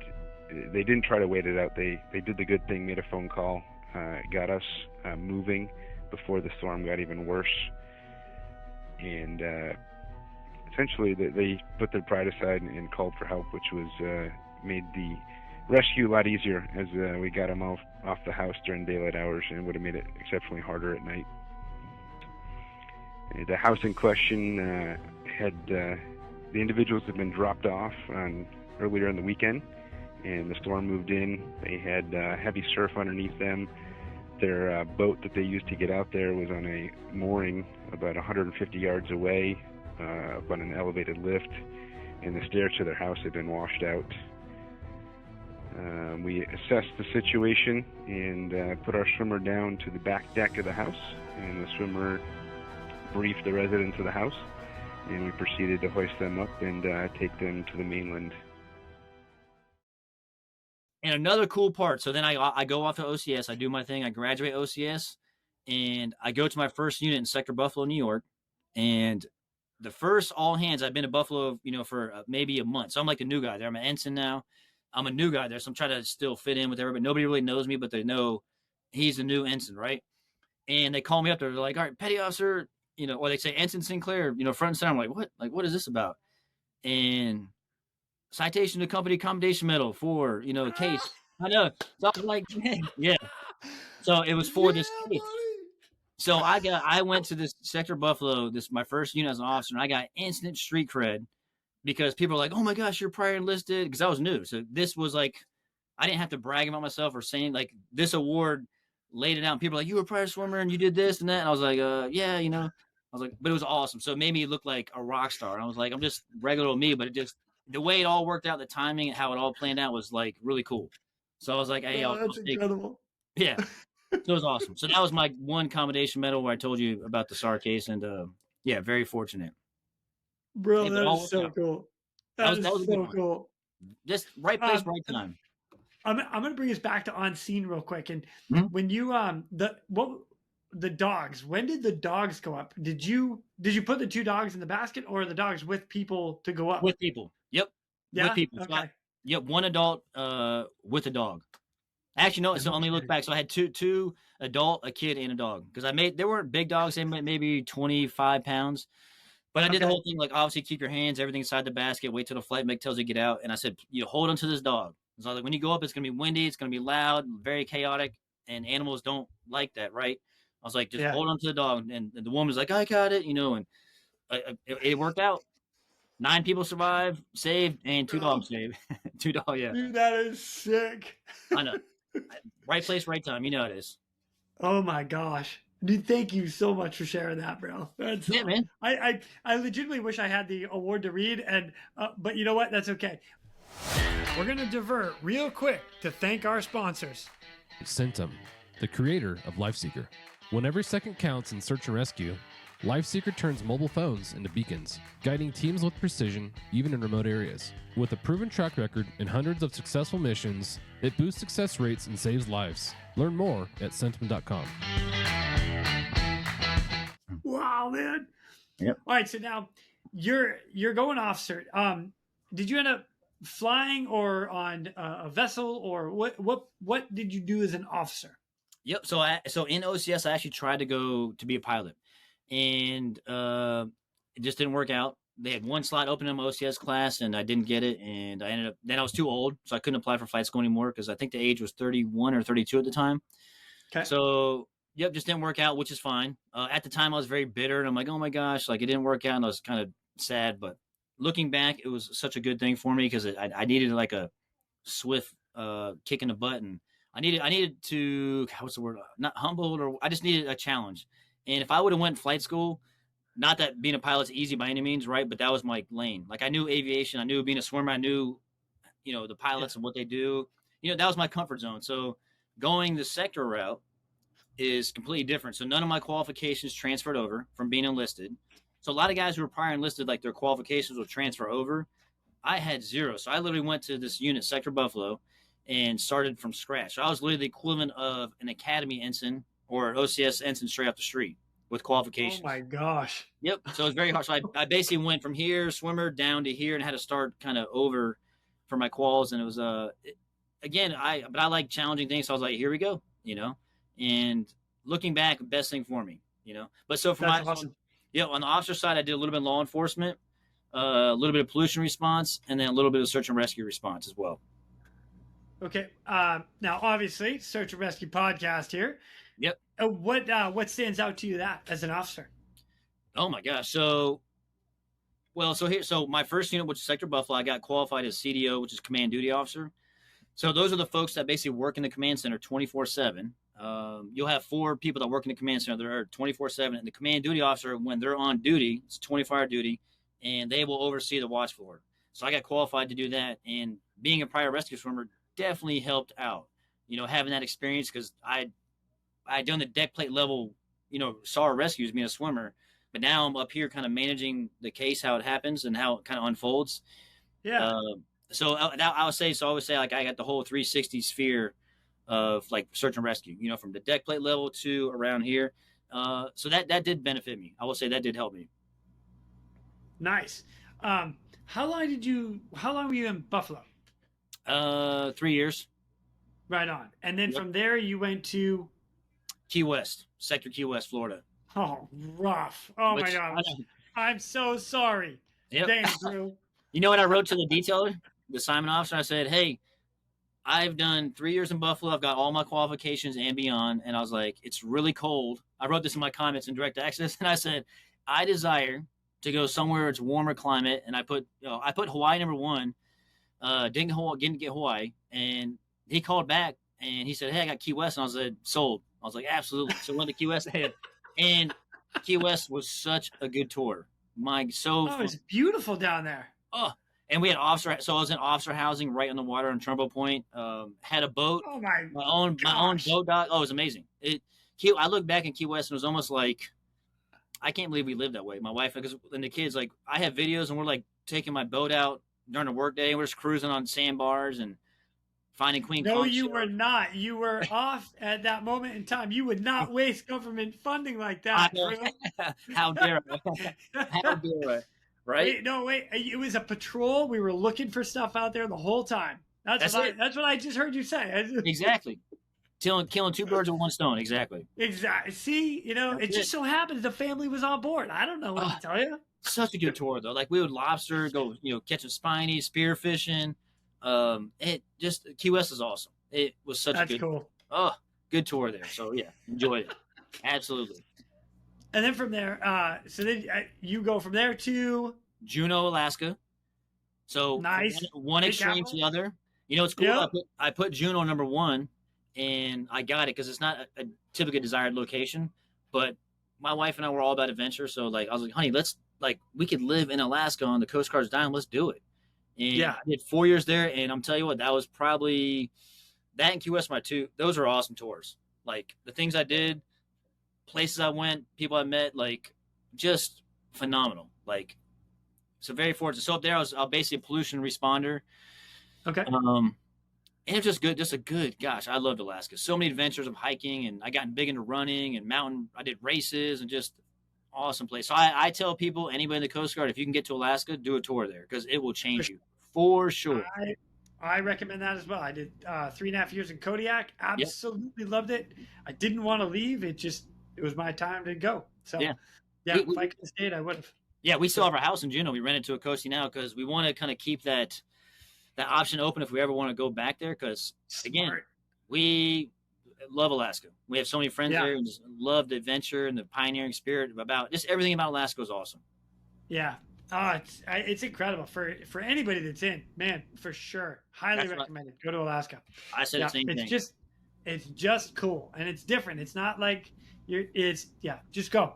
they didn't try to wait it out. They did the good thing, made a phone call, got us moving before the storm got even worse. And essentially they put their pride aside and called for help, which was made the rescue a lot easier as we got them off the house during daylight hours, and it would have made it exceptionally harder at night. The house in question had the individuals had been dropped off earlier in the weekend, and the storm moved in. They had heavy surf underneath them. Their boat that they used to get out there was on a mooring about 150 yards away, up on an elevated lift, and the stairs to their house had been washed out. We assessed the situation and put our swimmer down to the back deck of the house, and the swimmer briefed the residents of the house, and we proceeded to hoist them up and take them to the mainland. And another cool part, so then I go off to OCS, I do my thing, I graduate OCS, and I go to my first unit in Sector Buffalo, New York, and the first all hands, I've been to Buffalo, for maybe a month, so I'm like the new guy there. I'm an ensign now. I'm a new guy there, so I'm trying to still fit in with everybody. Nobody really knows me, but they know he's the new ensign, right? And they call me up there. They're like, all right, petty officer, or they say Ensign Sinclair, front and center. I'm like, what? Like, what is this about? And citation to company commendation medal for, case. I know. So I was like, yeah. So it was for this case. So I went to this Sector Buffalo, my first unit as an officer, and I got instant street cred because people are like, oh my gosh, you're prior enlisted, because I was new. So this was like, I didn't have to brag about myself or saying like this award laid it out. And people were like, you were a prior swimmer and you did this and that. And I was like, yeah, I was like, but it was awesome. So it made me look like a rock star. And I was like, I'm just regular old me, but it just, the way it all worked out, the timing and how it all planned out was like really cool. So I was like, hey, that's incredible. Yeah. So it was awesome. So that was my one commendation medal where I told you about the SAR case, and yeah, very fortunate. Bro, that is so cool. That is so cool. Just right place, right time. I'm gonna bring us back to on scene real quick. And when you the dogs, when did the dogs go up? Did you put the two dogs in the basket, or the dogs with people to go up? With people. Yep. Yeah. With people. Okay. Yep. One adult with a dog. Actually, no. So let me look back. So I had two adult, a kid, and a dog, because they weren't big dogs. They might maybe 25 pounds. But I did the whole thing, like, obviously keep your hands, everything inside the basket, wait till the flight mec tells you to get out. And I said, hold on to this dog. So I was like, when you go up, it's going to be windy, it's going to be loud, very chaotic, and animals don't like that, right? I was like, just hold on to the dog. And the woman's like, I got it, and it worked out. 9 people survived, saved, and 2 dogs saved. 2 dogs, yeah. Dude, that is sick. I know. Right place, right time. You know it is. Oh my gosh. Dude, thank you so much for sharing that, bro. That's, yeah, man. I legitimately wish I had the award to read, and but you know what? That's okay. We're going to divert real quick to thank our sponsors. Centum, the creator of LifeSeeker. When every second counts in search and rescue, LifeSeeker turns mobile phones into beacons, guiding teams with precision, even in remote areas. With a proven track record and hundreds of successful missions, it boosts success rates and saves lives. Learn more at Centum.com. Wow, man. Yep. All right, so now you're going officer. Did you end up flying or on a vessel, or what did you do as an officer? Yep. So in OCS, I actually tried to go to be a pilot, and it just didn't work out. They had one slot open in my OCS class, and I didn't get it. And then I was too old, so I couldn't apply for flight school anymore, because I think the age was 31 or 32 at the time. Okay. So, yep, just didn't work out, which is fine. At the time, I was very bitter, and I'm like, oh my gosh, like it didn't work out, and I was kind of sad. But looking back, it was such a good thing for me, because I needed like a swift kick in the butt, and I needed to, what's the word? Not humbled, or I just needed a challenge. And if I would have went flight school, not that being a pilot's easy by any means, right? But that was my lane. Like I knew aviation, I knew being a swimmer, I knew, the pilots and what they do. That was my comfort zone. So going the sector route is completely different. So none of my qualifications transferred over from being enlisted. So a lot of guys who were prior enlisted, like their qualifications will transfer over. I had 0. So I literally went to this unit, Sector Buffalo, and started from scratch. So I was literally the equivalent of an academy ensign or an OCS ensign straight up the street with qualifications. Oh my gosh. Yep. So it was very hard. So I basically went from here, swimmer, down to here, and had to start kind of over for my quals. And it was but I like challenging things. So I was like, here we go, and looking back, best thing for me, But so for That's awesome. On the officer side, I did a little bit of law enforcement, a little bit of pollution response, and then a little bit of search and rescue response as well. Okay. Now, obviously, Search and Rescue Podcast here. Yep. What stands out to you that as an officer? Oh my gosh. So my first unit, which is Sector Buffalo, I got qualified as CDO, which is Command Duty Officer. So those are the folks that basically work in the command center 24/7. You'll have 4 people that work in the command center that are 24/7, and the command duty officer, when they're on duty, it's 24-hour duty, and they will oversee the watch floor. So I got qualified to do that, and being a prior rescue swimmer definitely helped out. Having that experience, because I done the deck plate level, SAR rescues being a swimmer, but now I'm up here kind of managing the case, how it happens and how it kind of unfolds. Yeah. So I would say, like I got the whole 360 sphere of like search and rescue, from the deck plate level to around here. So that did benefit me. I will say that did help me. Nice. How long were you in Buffalo? 3 years. Right on. And then from there you went to Key West, Sector Key West, Florida. Oh, rough. Oh my God. I'm so sorry. Yep. Dang, Drew. You know what I wrote to the detailer, the assignment officer? I said, hey, I've done 3 years in Buffalo. I've got all my qualifications and beyond. And I was like, it's really cold. I wrote this in my comments in direct access. And I said, I desire to go somewhere it's warmer climate. And I put Hawaii number 1. Didn't get Hawaii. And he called back and he said, hey, I got Key West. And I said, sold. I was like, absolutely. So went to Key West. And Key West was such a good tour. It's beautiful down there. Oh, and we had so I was in officer housing right on the water in Trumbull Point. Had a boat. Oh my own boat dock. Oh, it was amazing. I look back in Key West and it was almost like, I can't believe we lived that way. My wife, and the kids, like I have videos and we're like taking my boat out during the work day. We're just cruising on sandbars and finding Queen. No, you were not. You were off at that moment in time. You would not waste government funding like that. How dare I? How dare I? Right? Wait. It was a patrol. We were looking for stuff out there the whole time. That's what I just heard you say. Exactly. Killing 2 birds with 1 stone. Exactly. Exactly. See, it just so happened the family was on board. I don't know what to tell you. Such a good tour though. Like we would lobster, go, catching spiny, spear fishing. Key West is awesome. It was such a good, cool. Oh, good tour there. So yeah, enjoyed it. Absolutely. And then from there, you go from there to Juneau, Alaska. So nice. One extreme to the other. It's cool. Yep. I put Juneau number 1, and I got it because it's not a typically desired location. But my wife and I were all about adventure, so like I was like, honey, we could live in Alaska on the Coast Guard's dime. Let's do it. And I did 4 years there, and I'm telling you what, that was probably that and Key West, my 2. Those are awesome tours. Like the things I did, places I went, people I met, like just phenomenal. Like, so very fortunate. So up there, I was basically a pollution responder. Okay. And it's just good. Gosh, I loved Alaska. So many adventures of hiking, and I got big into running and mountain. I did races and just awesome place. So I tell people, anybody in the Coast Guard, if you can get to Alaska, do a tour there because it will change you for sure. I recommend that as well. I did 3.5 years in Kodiak. Absolutely loved it. I didn't want to leave. It was my time to go. So if I could have stayed, I would have. Yeah, we still have our house in Juneau. We rented to a coastie now because we want to kind of keep that option open if we ever want to go back there. Because again, we love Alaska. We have so many friends there and just love the adventure and the pioneering spirit about just everything about Alaska is awesome. Yeah. It's incredible for anybody that's in, man, for sure. Highly recommended. Go to Alaska. I said the same thing. It's just cool and it's different. It's not like just go.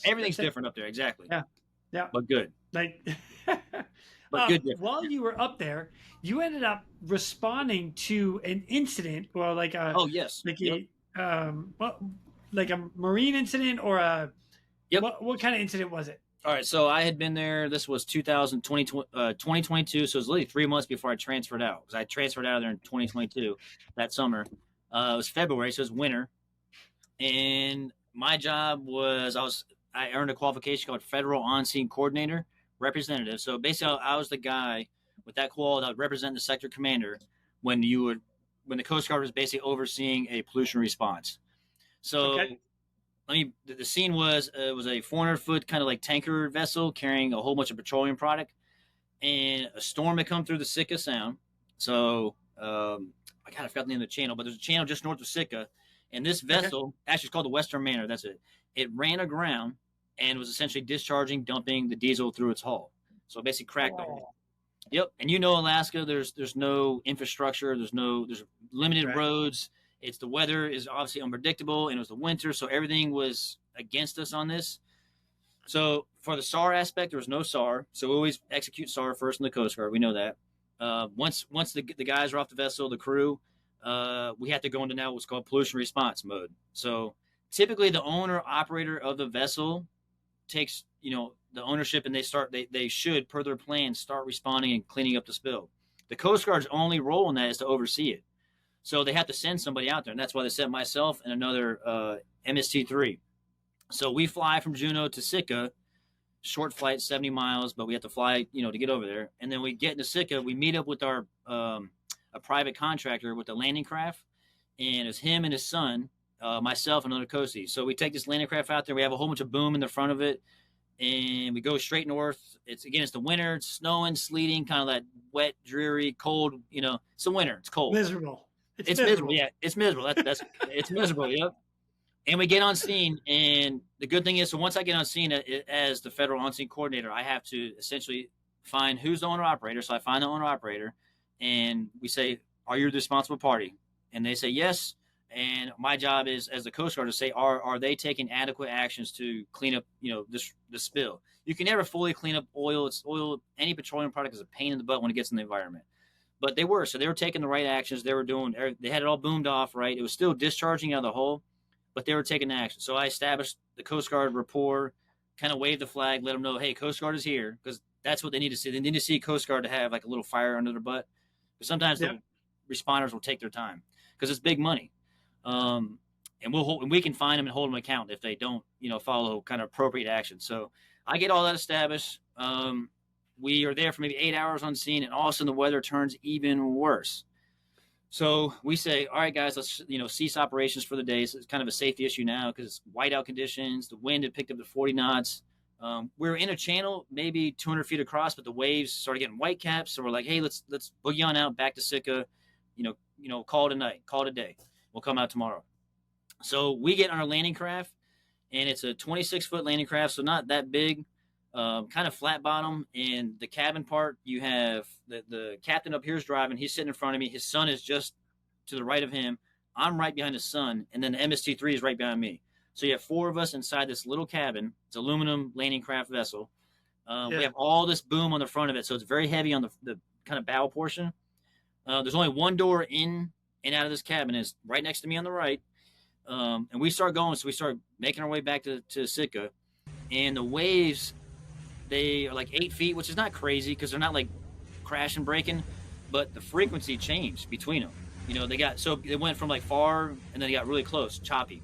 Everything's different up there. Exactly. Yeah. But good. Like, but good. While you were up there, you ended up responding to an incident, or like a like a marine incident or a what kind of incident was it? All right, so I had been there. This was 2022, so it was literally 3 months before I transferred out because I transferred out of there in 2022 that summer. It was February, so it was winter, and my job was I earned a qualification called Federal On-Scene Coordinator Representative. So basically, I was the guy with that qual that would represent the sector commander when the Coast Guard was basically overseeing a pollution response. So. Okay. The scene was it was a 400-foot kind of like tanker vessel carrying a whole bunch of petroleum product, and a storm had come through the Sitka Sound. So I forgot the name of the channel, but there's a channel just north of Sitka, and this vessel actually is called the Western Manor. That's it. It ran aground and was essentially dumping the diesel through its hull. So it basically cracked the hull. Yep. And you know, Alaska, there's no infrastructure. There's limited Right. roads. It's the weather is obviously unpredictable, and it was the winter, so everything was against us on this. So for the SAR aspect, there was no SAR. So we always execute SAR first in the Coast Guard. We know that. Once the guys are off the vessel, the crew, we have to go into now what's called pollution response mode. So typically the owner operator of the vessel takes, the ownership, and they should, per their plan, start responding and cleaning up the spill. The Coast Guard's only role in that is to oversee it. So they have to send somebody out there, and that's why they sent myself and another MST3. So we fly from Juneau to Sitka, short flight, 70 miles, but we have to fly, to get over there. And then we get into Sitka, we meet up with our a private contractor with the landing craft, and it's him and his son, myself and another coastie. So we take this landing craft out there. We have a whole bunch of boom in the front of it, and we go straight north. It's the winter. It's snowing, sleeting, kind of that wet, dreary, cold. It's the winter. It's cold. Miserable. It's miserable. Yeah, it's miserable. That's it's miserable. Yep. And we get on scene, and the good thing is, so once I get on scene as the federal on-scene coordinator, I have to essentially find who's the owner-operator. So I find the owner-operator, and we say, are you the responsible party? And they say yes. And my job is, as the Coast Guard, to say, are they taking adequate actions to clean up, this spill? You can never fully clean up oil. Any petroleum product is a pain in the butt when it gets in the environment. But they were taking the right actions. They had it all boomed off, right? It was still discharging out of the hole, but they were taking action. So I established the Coast Guard rapport, kind of waved the flag, let them know, hey, Coast Guard is here, because that's what they need to see. They need to see Coast Guard to have like a little fire under their butt. Because sometimes the responders will take their time because it's big money. And we can find them and hold them account if they don't, follow kind of appropriate action. So I get all that established. We are there for maybe 8 hours on scene, and all of a sudden the weather turns even worse. So we say, all right, guys, let's, cease operations for the day. So it's kind of a safety issue now because it's whiteout conditions. The wind had picked up to 40 knots. We were in a channel, maybe 200 feet across, but the waves started getting white caps. So we're like, hey, let's boogie on out back to Sitka, call it a night, call it a day. We'll come out tomorrow. So we get on our landing craft, and it's a 26-foot landing craft, so not that big, kind of flat bottom. And the cabin part, you have the captain up here is driving. He's sitting in front of me. His son is just to the right of him. I'm right behind his son, and then the MST3 is right behind me. So you have four of us inside this little cabin. It's aluminum landing craft vessel. We have all this boom on the front of it, so it's very heavy on the kind of bow portion. There's only one door in and out of this cabin, is right next to me on the right. And we start going, so we start making our way back to Sitka. And the waves, they are like 8 feet, which is not crazy because they're not like crashing, breaking, but the frequency changed between them. They went from like far, and then they got really close, choppy,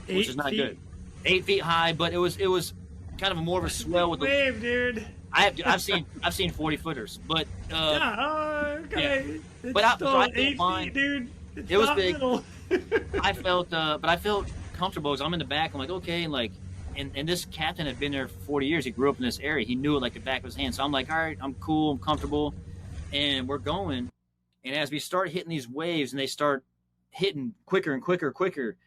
which is not good. 8 feet high, but it was kind of more of a swell with the wave, dude. I've seen 40-footers, but okay. Yeah. But I felt 8 fine. feet, dude. It was big. I felt comfortable because I'm in the back. I'm like, okay, and this captain had been there for 40 years. He grew up in this area. He knew it like the back of his hand. So I'm like, all right, I'm cool, I'm comfortable, and we're going. And as we start hitting these waves, and they start hitting quicker and quicker,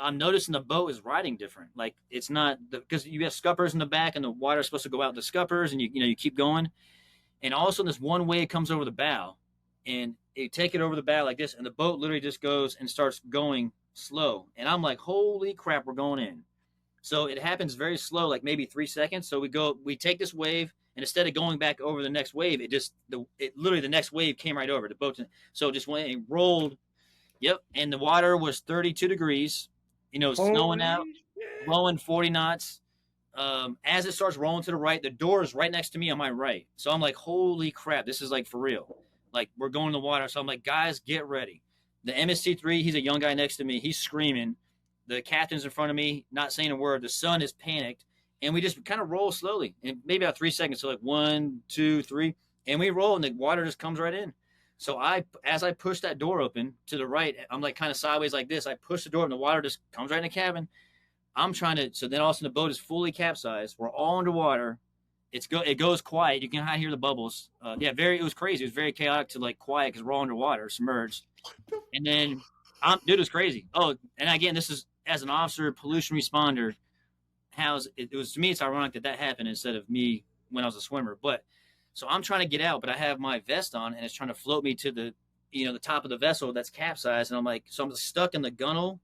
I'm noticing the boat is riding different. Like it's not because you have scuppers in the back, and the water is supposed to go out the scuppers, and you keep going. And all of a sudden, this one wave comes over the bow, and you take it over the bow like this, and the boat literally just goes and starts going slow. And I'm like, holy crap, we're going in. So it happens very slow, like maybe 3 seconds. So we take this wave, and instead of going back over the next wave, literally the next wave came right over the boat. So it just went and rolled. Yep. And the water was 32 degrees, snowing out, blowing 40 knots. As it starts rolling to the right, the door is right next to me on my right. So I'm like, holy crap, this is like for real. Like we're going in the water. So I'm like, guys, get ready. The MST3, he's a young guy next to me. He's screaming. The captain's in front of me, not saying a word. The son is panicked. And we just kind of roll slowly. And maybe about 3 seconds. So like 1, 2, 3. And we roll, and the water just comes right in. So as I push that door open to the right, I'm like kind of sideways like this. I push the door, and the water just comes right in the cabin. So then all of a sudden the boat is fully capsized. We're all underwater. It goes quiet. You can hear the bubbles. It was crazy. It was very chaotic to like quiet because we're all underwater, submerged. And then, dude, it was crazy. Oh, and again, this is as an officer, pollution responder. It was to me, it's ironic that happened instead of me when I was a swimmer. But So I'm trying to get out, but I have my vest on, and it's trying to float me to the, the top of the vessel that's capsized. And I'm like, so I'm stuck in the gunnel,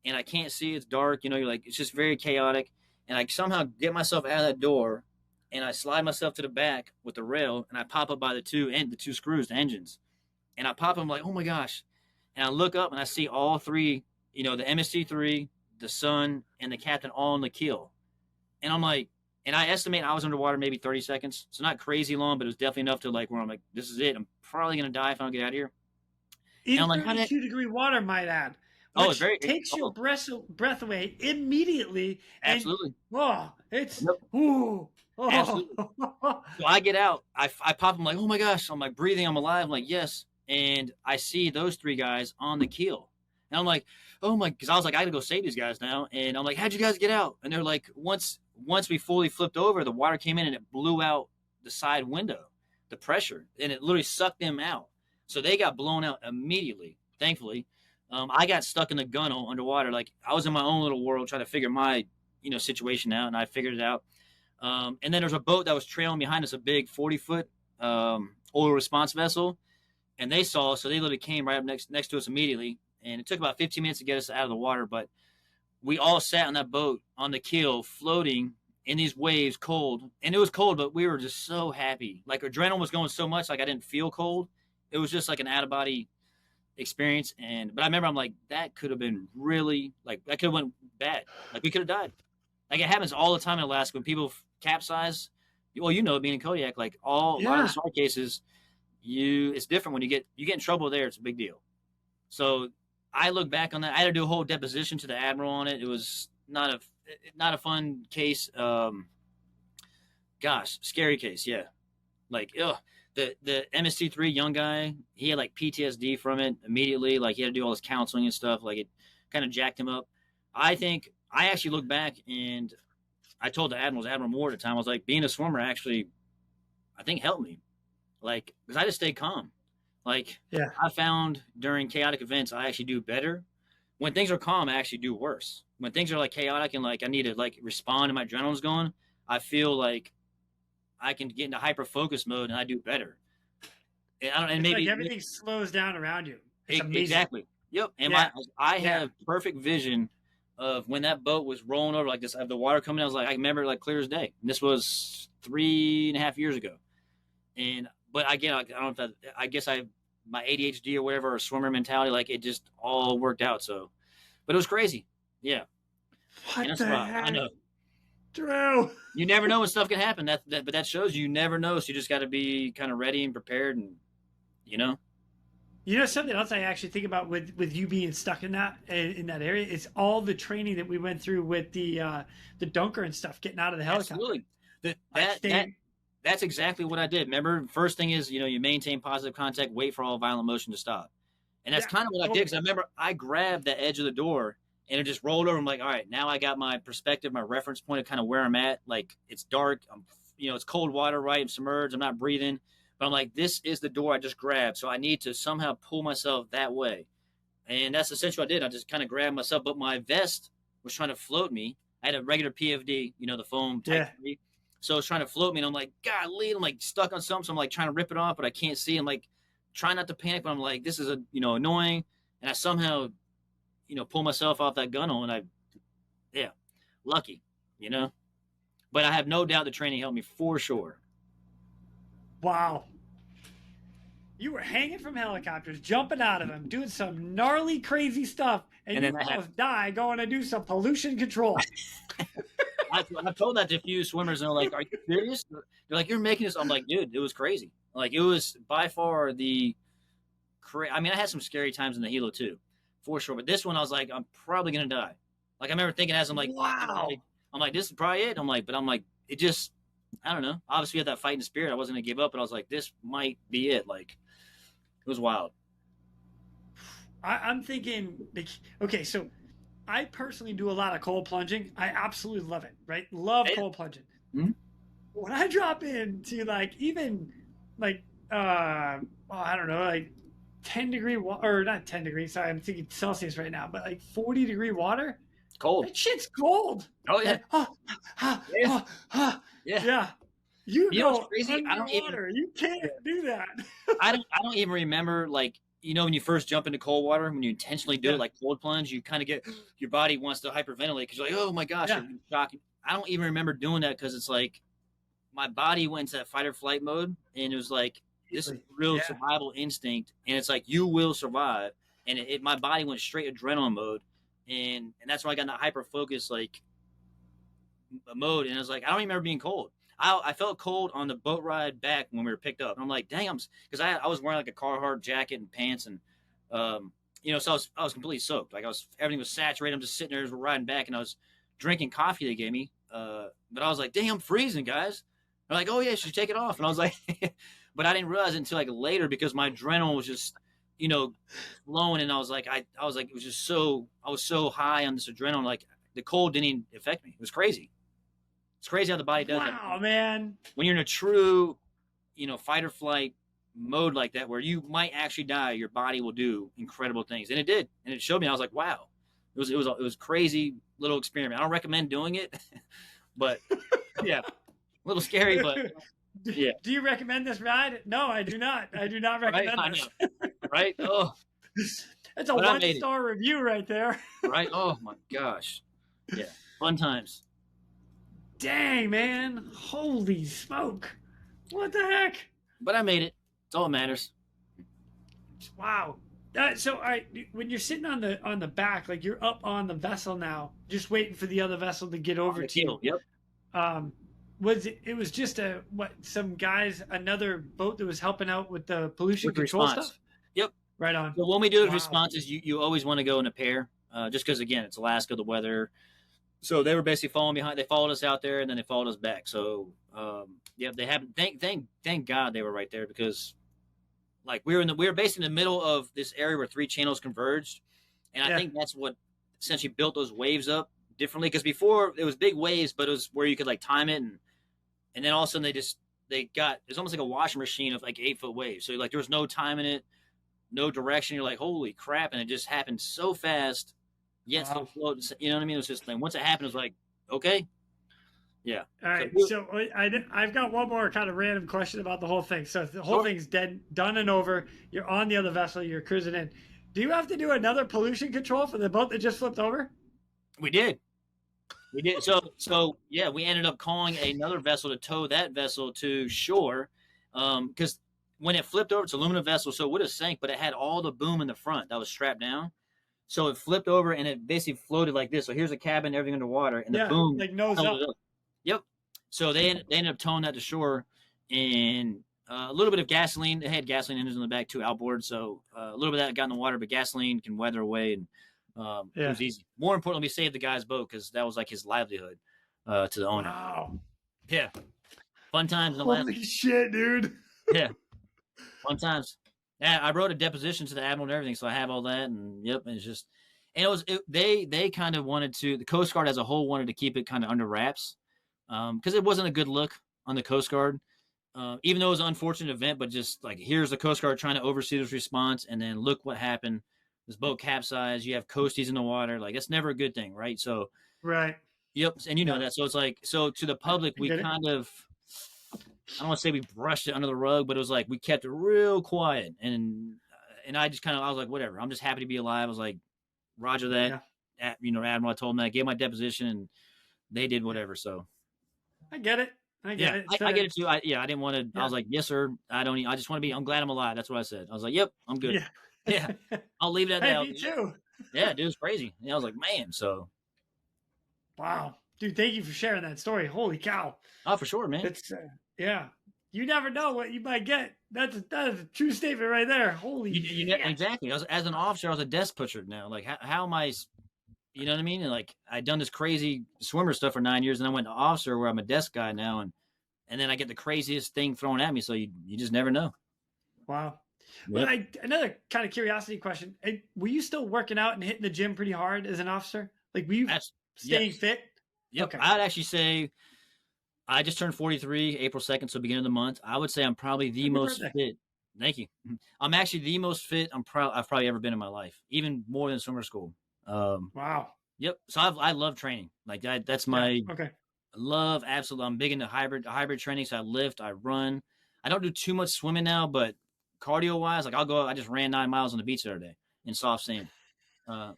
and I can't see. It's dark. You're like, it's just very chaotic. And I somehow get myself out of that door, and I slide myself to the back with the rail, and I pop up by the two screws, the engines. And I pop them like, oh my gosh. And I look up and I see all three, the MSC3, the Sun, and the captain all on the keel. And I'm like, and I estimate I was underwater maybe 30 seconds. So not crazy long, but it was definitely enough to like where I'm like, this is it. I'm probably going to die if I don't get out of here. In 32-degree water, might add. Oh, it's very takes your breath away immediately. Absolutely. And, it's Absolutely. So I get out. I pop. I'm like, oh my gosh. I'm like breathing. I'm alive. I'm like, yes. And I see those three guys on the keel. And I'm like, oh my, because I was like, I got to go save these guys now. And I'm like, how'd you guys get out? And they're like, once we fully flipped over, the water came in and it blew out the side window, the pressure, and it literally sucked them out. So they got blown out immediately, thankfully. I got stuck in the gunnel underwater. Like I was in my own little world trying to figure my, situation out, and I figured it out. And then there's a boat that was trailing behind us, a big 40-foot oil response vessel. And they saw us, so they literally came right up next to us immediately. And it took about 15 minutes to get us out of the water. But we all sat on that boat on the keel, floating in these waves, cold. And it was cold, but we were just so happy. Like adrenaline was going so much, like I didn't feel cold. It was just like an out-of-body experience. But I remember I'm like, that could have been really, like, that could have went bad. Like we could have died. Like it happens all the time in Alaska when people capsize. Well, being in Kodiak, like a lot of the smart cases, it's different when you get in trouble there. It's a big deal. So I look back on that. I had to do a whole deposition to the admiral on it. It was not a fun case. Scary case. Yeah. Like, the MSC3 young guy, he had like PTSD from it immediately. Like he had to do all this counseling and stuff. Like it kind of jacked him up. I think I actually look back and I told the Admiral Moore at the time, I was like, being a swimmer actually, I think helped me. Like, because I just stay calm. Like, I found during chaotic events, I actually do better. When things are calm, I actually do worse. When things are like chaotic and like I need to like respond and my adrenaline's going, I feel like I can get into hyper focus mode and I do better. And maybe like everything slows down around you. It's amazing. Exactly. Yep. And I have perfect vision of when that boat was rolling over like this. I have the water coming. I was like, I remember it like clear as day. And this was 3.5 years ago. But again, I don't know if I guess my ADHD or whatever, or swimmer mentality, like it just all worked out. So, but it was crazy. Yeah. What the heck? I know. Drew. You never know when stuff can happen. But that shows you never know. So you just got to be kind of ready and prepared, and something else I actually think about with you being stuck in that area is all the training that we went through with the dunker and stuff, getting out of the helicopter. Absolutely. That's exactly what I did. Remember, first thing is, you maintain positive contact, wait for all violent motion to stop. And that's kind of what I did, because I remember I grabbed the edge of the door and it just rolled over. I'm like, all right, now I got my perspective, my reference point of kind of where I'm at. Like, it's dark. It's cold water, right? I'm submerged. I'm not breathing. But I'm like, this is the door I just grabbed. So I need to somehow pull myself that way. And that's essentially what I did. I just kind of grabbed myself. But my vest was trying to float me. I had a regular PFD, the foam type 3. So it's trying to float me, and I'm like, golly, I'm like stuck on something. So I'm like trying to rip it off, but I can't see. I'm like trying not to panic, but I'm like, this is annoying. And I somehow, pull myself off that gunnel, and lucky, But I have no doubt the training helped me for sure. Wow. You were hanging from helicopters, jumping out of them, doing some gnarly, crazy stuff, and you almost die going to do some pollution control. I've told that to a few swimmers, and they're like, are you serious? They're like, you're making this. I'm like, dude, it was crazy. Like, it was by far I had some scary times in the helo too, for sure. But this one, I was like, I'm probably going to die. Like, I remember thinking as I'm like, wow. I'm like, this is probably it. I'm like, it just, I don't know. Obviously, we had that fighting spirit. I wasn't going to give up, but I was like, this might be it. Like, it was wild. I'm thinking, okay, so I personally do a lot of cold plunging. I absolutely love it, right? Love cold plunging. Mm-hmm. When I drop into I don't know, like 10-degree or not 10 degrees. Sorry, I'm thinking Celsius right now, but like 40-degree water. Cold. That shit's cold. Oh yeah. Yeah. You know what's go crazy? underwater. You can't do that. I don't even remember, like, when you first jump into cold water, when you intentionally do Yeah. it, like cold plunge, you kind of get, your body wants to hyperventilate because you're like, oh my gosh, Yeah. you're shocking. I don't even remember doing that because it's like my body went into that fight or flight mode, and it was like this is real survival instinct, and it's like you will survive, and my body went straight adrenaline mode, and that's why I got in that hyper focus like mode, and I was like, I don't even remember being cold. I felt cold on the boat ride back when we were picked up. And I'm like, dang, because I was wearing like a Carhartt jacket and pants, and so I was completely soaked. Like everything was saturated. I'm just sitting there as we're riding back, and I was drinking coffee they gave me. But I was like, dang, I'm freezing, guys. They're like, oh yeah, should you take it off? And I was like, but I didn't realize it until like later because my adrenaline was just, flowing, and I was like, it was just I was so high on this adrenaline, like the cold didn't even affect me. It was crazy. It's crazy how the body does that. Wow, man. When you're in a true, fight or flight mode like that, where you might actually die, your body will do incredible things. And it did. And it showed me, I was like, wow, it was crazy little experiment. I don't recommend doing it, but yeah, a little scary, but yeah. Do you recommend this ride? No, I do not. I do not recommend this. Right? Oh, that's a 1-star review right there. Right? Oh my gosh. Yeah. Fun times. Dang, man. Holy smoke. What the heck? But I made it. It's all that matters. Wow. So, all right, when you're sitting on the back, like you're up on the vessel now, just waiting for the other vessel to get over to you. Yep. It was just another boat that was helping out with the pollution control stuff? Yep. Right on. So when we do the responses, you always want to go in a pair, just because, again, it's Alaska, the weather. So they were basically following behind. They followed us out there, and then they followed us back. So, they haven't. Thank God they were right there, because, like, we were basically in the middle of this area where 3 channels converged, and I think that's what essentially built those waves up differently. Because before it was big waves, but it was where you could like time it, and then all of a sudden it's almost like a washing machine of like 8-foot waves. So like there was no time in it, no direction. You're like, holy crap, and it just happened so fast. Yes, you know what I mean? It was just like once it happened, it was like, okay, yeah. All right, so I've got one more kind of random question about the whole thing. So the whole thing's done and over. You're on the other vessel. You're cruising in. Do you have to do another pollution control for the boat that just flipped over? We did. So yeah, we ended up calling another vessel to tow that vessel to shore, because when it flipped over, it's an aluminum vessel, so it would have sank, but it had all the boom in the front that was strapped down. So it flipped over and it basically floated like this. So here's a cabin, everything underwater, and the boom like nose up. Yep. So they ended up towing that to shore, and a little bit of gasoline. They had gasoline engines in the back too, outboard. So a little bit of that got in the water, but gasoline can weather away, and it was easy. More importantly, we saved the guy's boat because that was like his livelihood to the owner. Wow. Yeah. Fun times. Holy shit, dude. Yeah. Fun times. Yeah, I wrote a deposition to the admiral and everything, so I have all that, and and it's just, and they kind of wanted to, the Coast Guard as a whole wanted to keep it kind of under wraps, because it wasn't a good look on the Coast Guard, even though it was an unfortunate event, but just like, here's the Coast Guard trying to oversee this response, and then look what happened. This boat capsized, you have coasties in the water, like that's never a good thing, right? So, right. Yep, and you know that, so it's like, so to the public, we kind of, I don't want to say we brushed it under the rug, but it was like we kept it real quiet, and I just I was like, whatever. I'm just happy to be alive. I was like, Roger that. Yeah. Admiral, I told him that. I gave my deposition, and they did whatever. So I get it. I get it. I get it too. I didn't want to. Yeah. I was like, yes, sir. I just want to be. I'm glad I'm alive. That's what I said. I was like, yep, I'm good. Yeah. I'll leave it at that. Me too. Yeah, dude, it's crazy. I was like, man. So. Wow, dude, thank you for sharing that story. Holy cow. Oh, for sure, man. It's yeah. You never know what you might get. That is a true statement right there. Holy shit. Exactly. As an officer, I was a desk pusher now. Like, how am I, you know what I mean? And like, I'd done this crazy swimmer stuff for 9 years, and I went to officer where I'm a desk guy now, and then I get the craziest thing thrown at me. So you just never know. Wow. Yep. Well, another kind of curiosity question. Were you still working out and hitting the gym pretty hard as an officer? Like, were you staying fit? Yep. Okay. I'd actually say, I just turned 43 April 2nd, so beginning of the month. I would say I'm probably the most fit. Thank you. I'm actually the most fit I've probably ever been in my life, even more than swimmer school. Wow. Yep. So I love training. Like that's my Absolutely. I'm big into hybrid training. So I lift, I run. I don't do too much swimming now, but cardio wise, like I just ran 9 miles on the beach the other day in soft sand.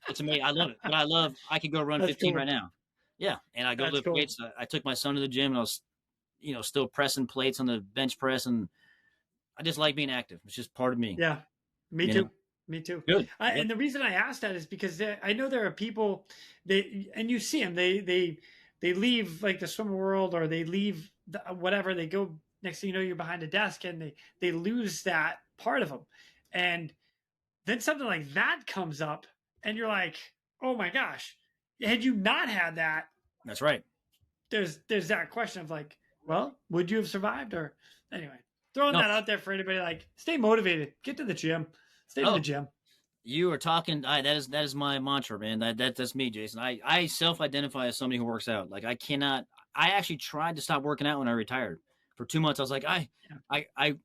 It's amazing. I love it. But I could go run That's 15 cool. right now. Yeah. And I go That's lift cool. weights. I took my son to the gym and I was, still pressing plates on the bench press. And I just like being active. It's just part of me. Yeah, me You too. know? Me too. Good. Yep. And the reason I asked that is because I know there are people and you see them, they leave like the swimmer world, or they leave whatever, they go, next thing you know, you're behind a desk, and they lose that part of them. And then something like that comes up and you're like, oh my gosh, had you not had that, That's right. there's that question of like, well, would you have survived? Or anyway, throwing that out there for anybody, like, stay motivated, get to the gym, stay to the gym. You are talking. That is my mantra, man. That's me, Jason. I self-identify as somebody who works out. Like I actually tried to stop working out when I retired. For 2 months, I was like, I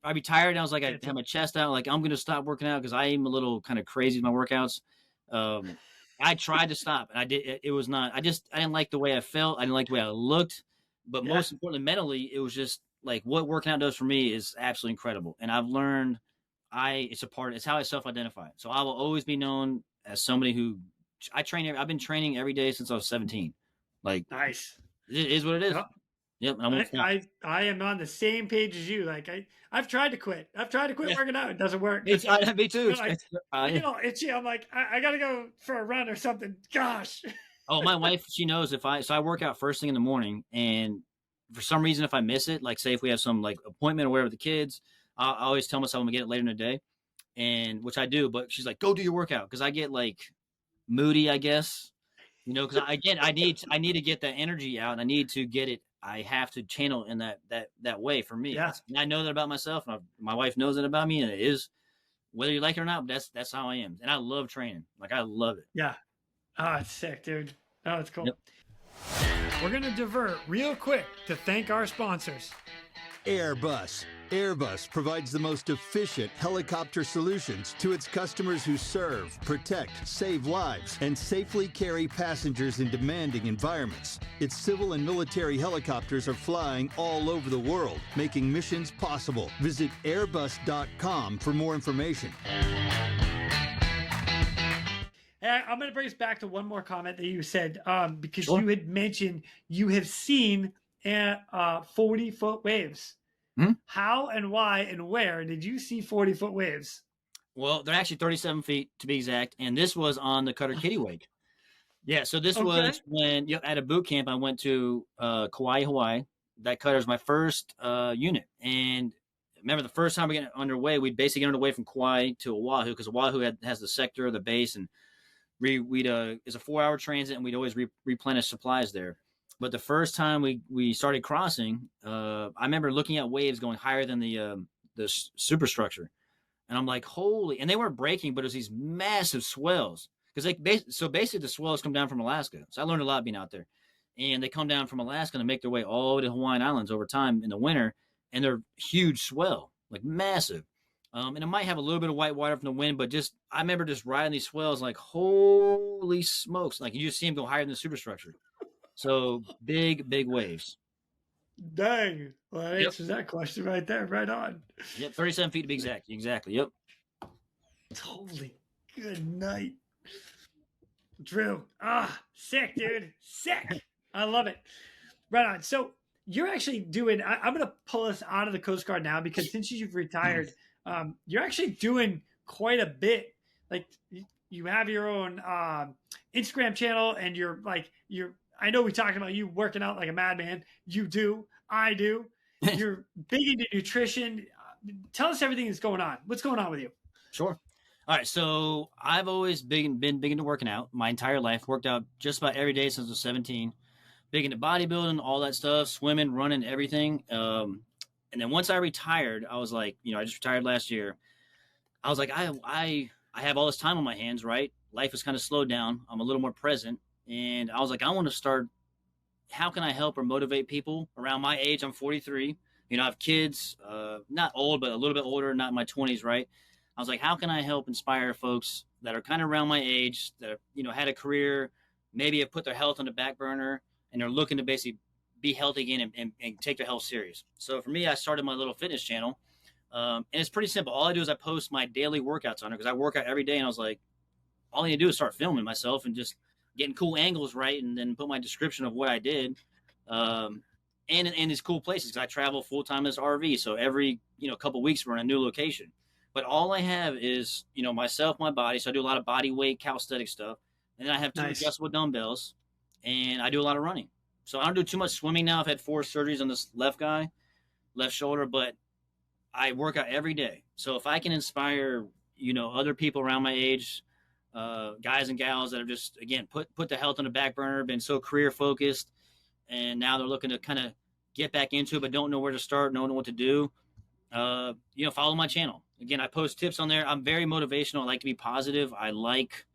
retired. And I was like, I had my chest out. Like I'm going to stop working out because I am a little kind of crazy with my workouts. I tried to stop, and I did. It was not. I didn't like the way I felt. I didn't like the way I looked. But most importantly, mentally, it was just like what working out does for me is absolutely incredible. And I've learned. It's how I self-identify. So I will always be known as somebody who I've been training every day since I was 17. Like, nice. It is what it is. Yep. I am on the same page as you. Like I've tried to quit. Working out. It doesn't work. Me too. Like, itchy. I'm like, I gotta go for a run or something. Gosh. Oh, my wife, she knows I work out first thing in the morning, and for some reason, if I miss it, like say if we have some like appointment or whatever with the kids, I always tell myself I'm gonna get it later in the day, and which I do. But she's like, "Go do your workout," because I get like moody, I guess, because I need to get that energy out, and I need to get it. I have to channel in that way for me. Yeah. And I know that about myself, and my wife knows that about me, and it is whether you like it or not. But that's how I am, and I love training. Like I love it. Yeah. Oh, it's sick, dude. Oh, it's cool. Yep. We're gonna divert real quick to thank our sponsors. Airbus. Airbus provides the most efficient helicopter solutions to its customers who serve, protect, save lives, and safely carry passengers in demanding environments. Its civil and military helicopters are flying all over the world, making missions possible. Visit airbus.com for more information. I'm going to bring us back to one more comment that you said, because you had mentioned you have seen 40-foot waves. Hmm? How and why and where did you see 40-foot waves? Well, they're actually 37 feet to be exact, and this was on the Cutter Kitty Wake. Yeah, so this was when at a boot camp I went to Kauai, Hawaii. That cutter was my first unit, and remember the first time we get underway, we'd basically get underway from Kauai to Oahu, because Oahu has the sector, the base, and we'd it's a 4-hour transit, and we'd always replenish supplies there. But the first time we started crossing, I remember looking at waves going higher than the superstructure, and I'm like, holy! And they weren't breaking, but it was these massive swells, because basically the swells come down from Alaska. So I learned a lot being out there, and they come down from Alaska and make their way all the way to Hawaiian Islands over time in the winter, and they're huge swell, like massive. And it might have a little bit of white water from the wind, but I remember just riding these swells like, holy smokes. Like you just see them go higher than the superstructure. So big waves. Dang. Well, that answers that question right there. Right on. Yep. 37 feet to be exact. Exactly. Yep. Holy good night. Drew. Sick, dude. Sick. I love it. Right on. So you're actually doing, I'm going to pull us out of the Coast Guard now, because since you've retired, you're actually doing quite a bit. Like you have your own Instagram channel, and I know we talked about you working out like a madman. You do. I do. You're big into nutrition. Tell us everything that's going on. What's going on with you? Sure. All right. So I've always been big into working out my entire life. Worked out just about every day since I was 17. Big into bodybuilding, all that stuff, swimming, running, everything. And then once I retired, I was like, I just retired last year. I was like, I have all this time on my hands, right? Life has kind of slowed down. I'm a little more present. And I was like, I want to start, how can I help or motivate people around my age? I'm 43. I have kids, not old, but a little bit older, not in my 20s, right? I was like, how can I help inspire folks that are kind of around my age, that, had a career, maybe have put their health on the back burner, and they're looking to basically be healthy again and take their health serious. So for me, I started my little fitness channel. And it's pretty simple. All I do is I post my daily workouts on it, because I work out every day, and I was like, all I need to do is start filming myself and just getting cool angles right, and then put my description of what I did. And in these cool places, because I travel full time in this RV. So every, couple of weeks we're in a new location. But all I have is, myself, my body. So I do a lot of body weight, calisthenic stuff. And then I have 2 adjustable dumbbells, and I do a lot of running. So I don't do too much swimming now. I've had 4 surgeries on this left shoulder, but I work out every day. So if I can inspire, other people around my age, guys and gals that have just, again, put the health on the back burner, been so career focused, and now they're looking to kind of get back into it, but don't know where to start, don't know what to do, follow my channel. Again, I post tips on there. I'm very motivational. I like to be positive. I like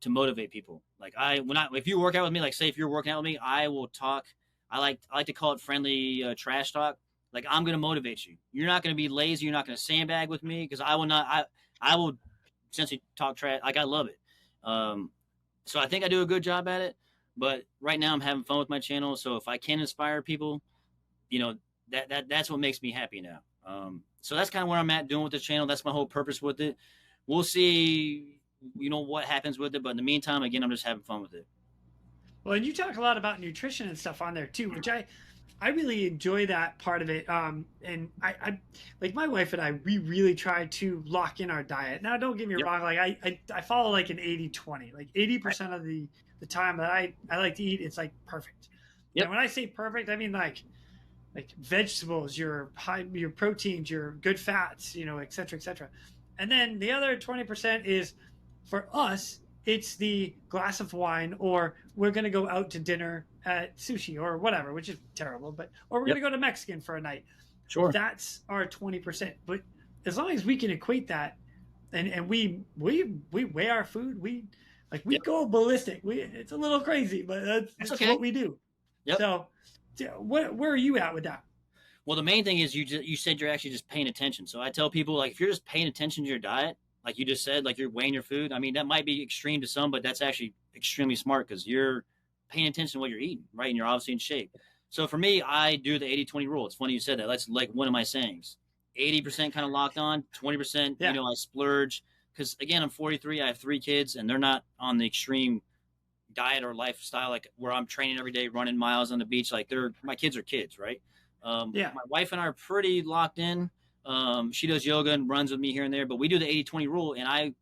to motivate people. Like if you work out with me, like say if you're working out with me, I will talk. I like to call it friendly trash talk. Like, I'm going to motivate you. You're not going to be lazy. You're not going to sandbag with me, because I will not. I will essentially talk trash. Like, I love it. So I think I do a good job at it. But right now I'm having fun with my channel. So if I can inspire people, that's what makes me happy now. So that's kind of where I'm at doing with the channel. That's my whole purpose with it. We'll see, what happens with it. But in the meantime, again, I'm just having fun with it. Well, and you talk a lot about nutrition and stuff on there too, which I really enjoy that part of it. And I like my wife and we really try to lock in our diet. Now, don't get me wrong. Like I follow like an 80-20, like 80% of the time that I like to eat, it's like perfect. Yep. And when I say perfect, I mean like vegetables, your proteins, your good fats, et cetera, et cetera. And then the other 20% is, for us, it's the glass of wine, or we're going to go out to dinner at sushi or whatever, which is terrible, or we're going to go to Mexican for a night. Sure. That's our 20%. But as long as we can equate that, and we weigh our food, we go ballistic. It's a little crazy, but that's okay. What we do. Yep. So where are you at with that? Well, the main thing is you said you're actually just paying attention. So I tell people, like, if you're just paying attention to your diet, like you just said, like you're weighing your food. I mean, that might be extreme to some, but that's actually extremely smart, because you're paying attention to what you're eating, right? And you're obviously in shape. So for me, I do the 80-20 rule. It's funny you said that. That's like one of my sayings. 80% kind of locked on, 20%, I splurge. Because again, I'm 43, I have 3 kids, and they're not on the extreme diet or lifestyle, like where I'm training every day, running miles on the beach. Like my kids are kids, right? My wife and I are pretty locked in. She does yoga and runs with me here and there, but we do the 80-20 rule, and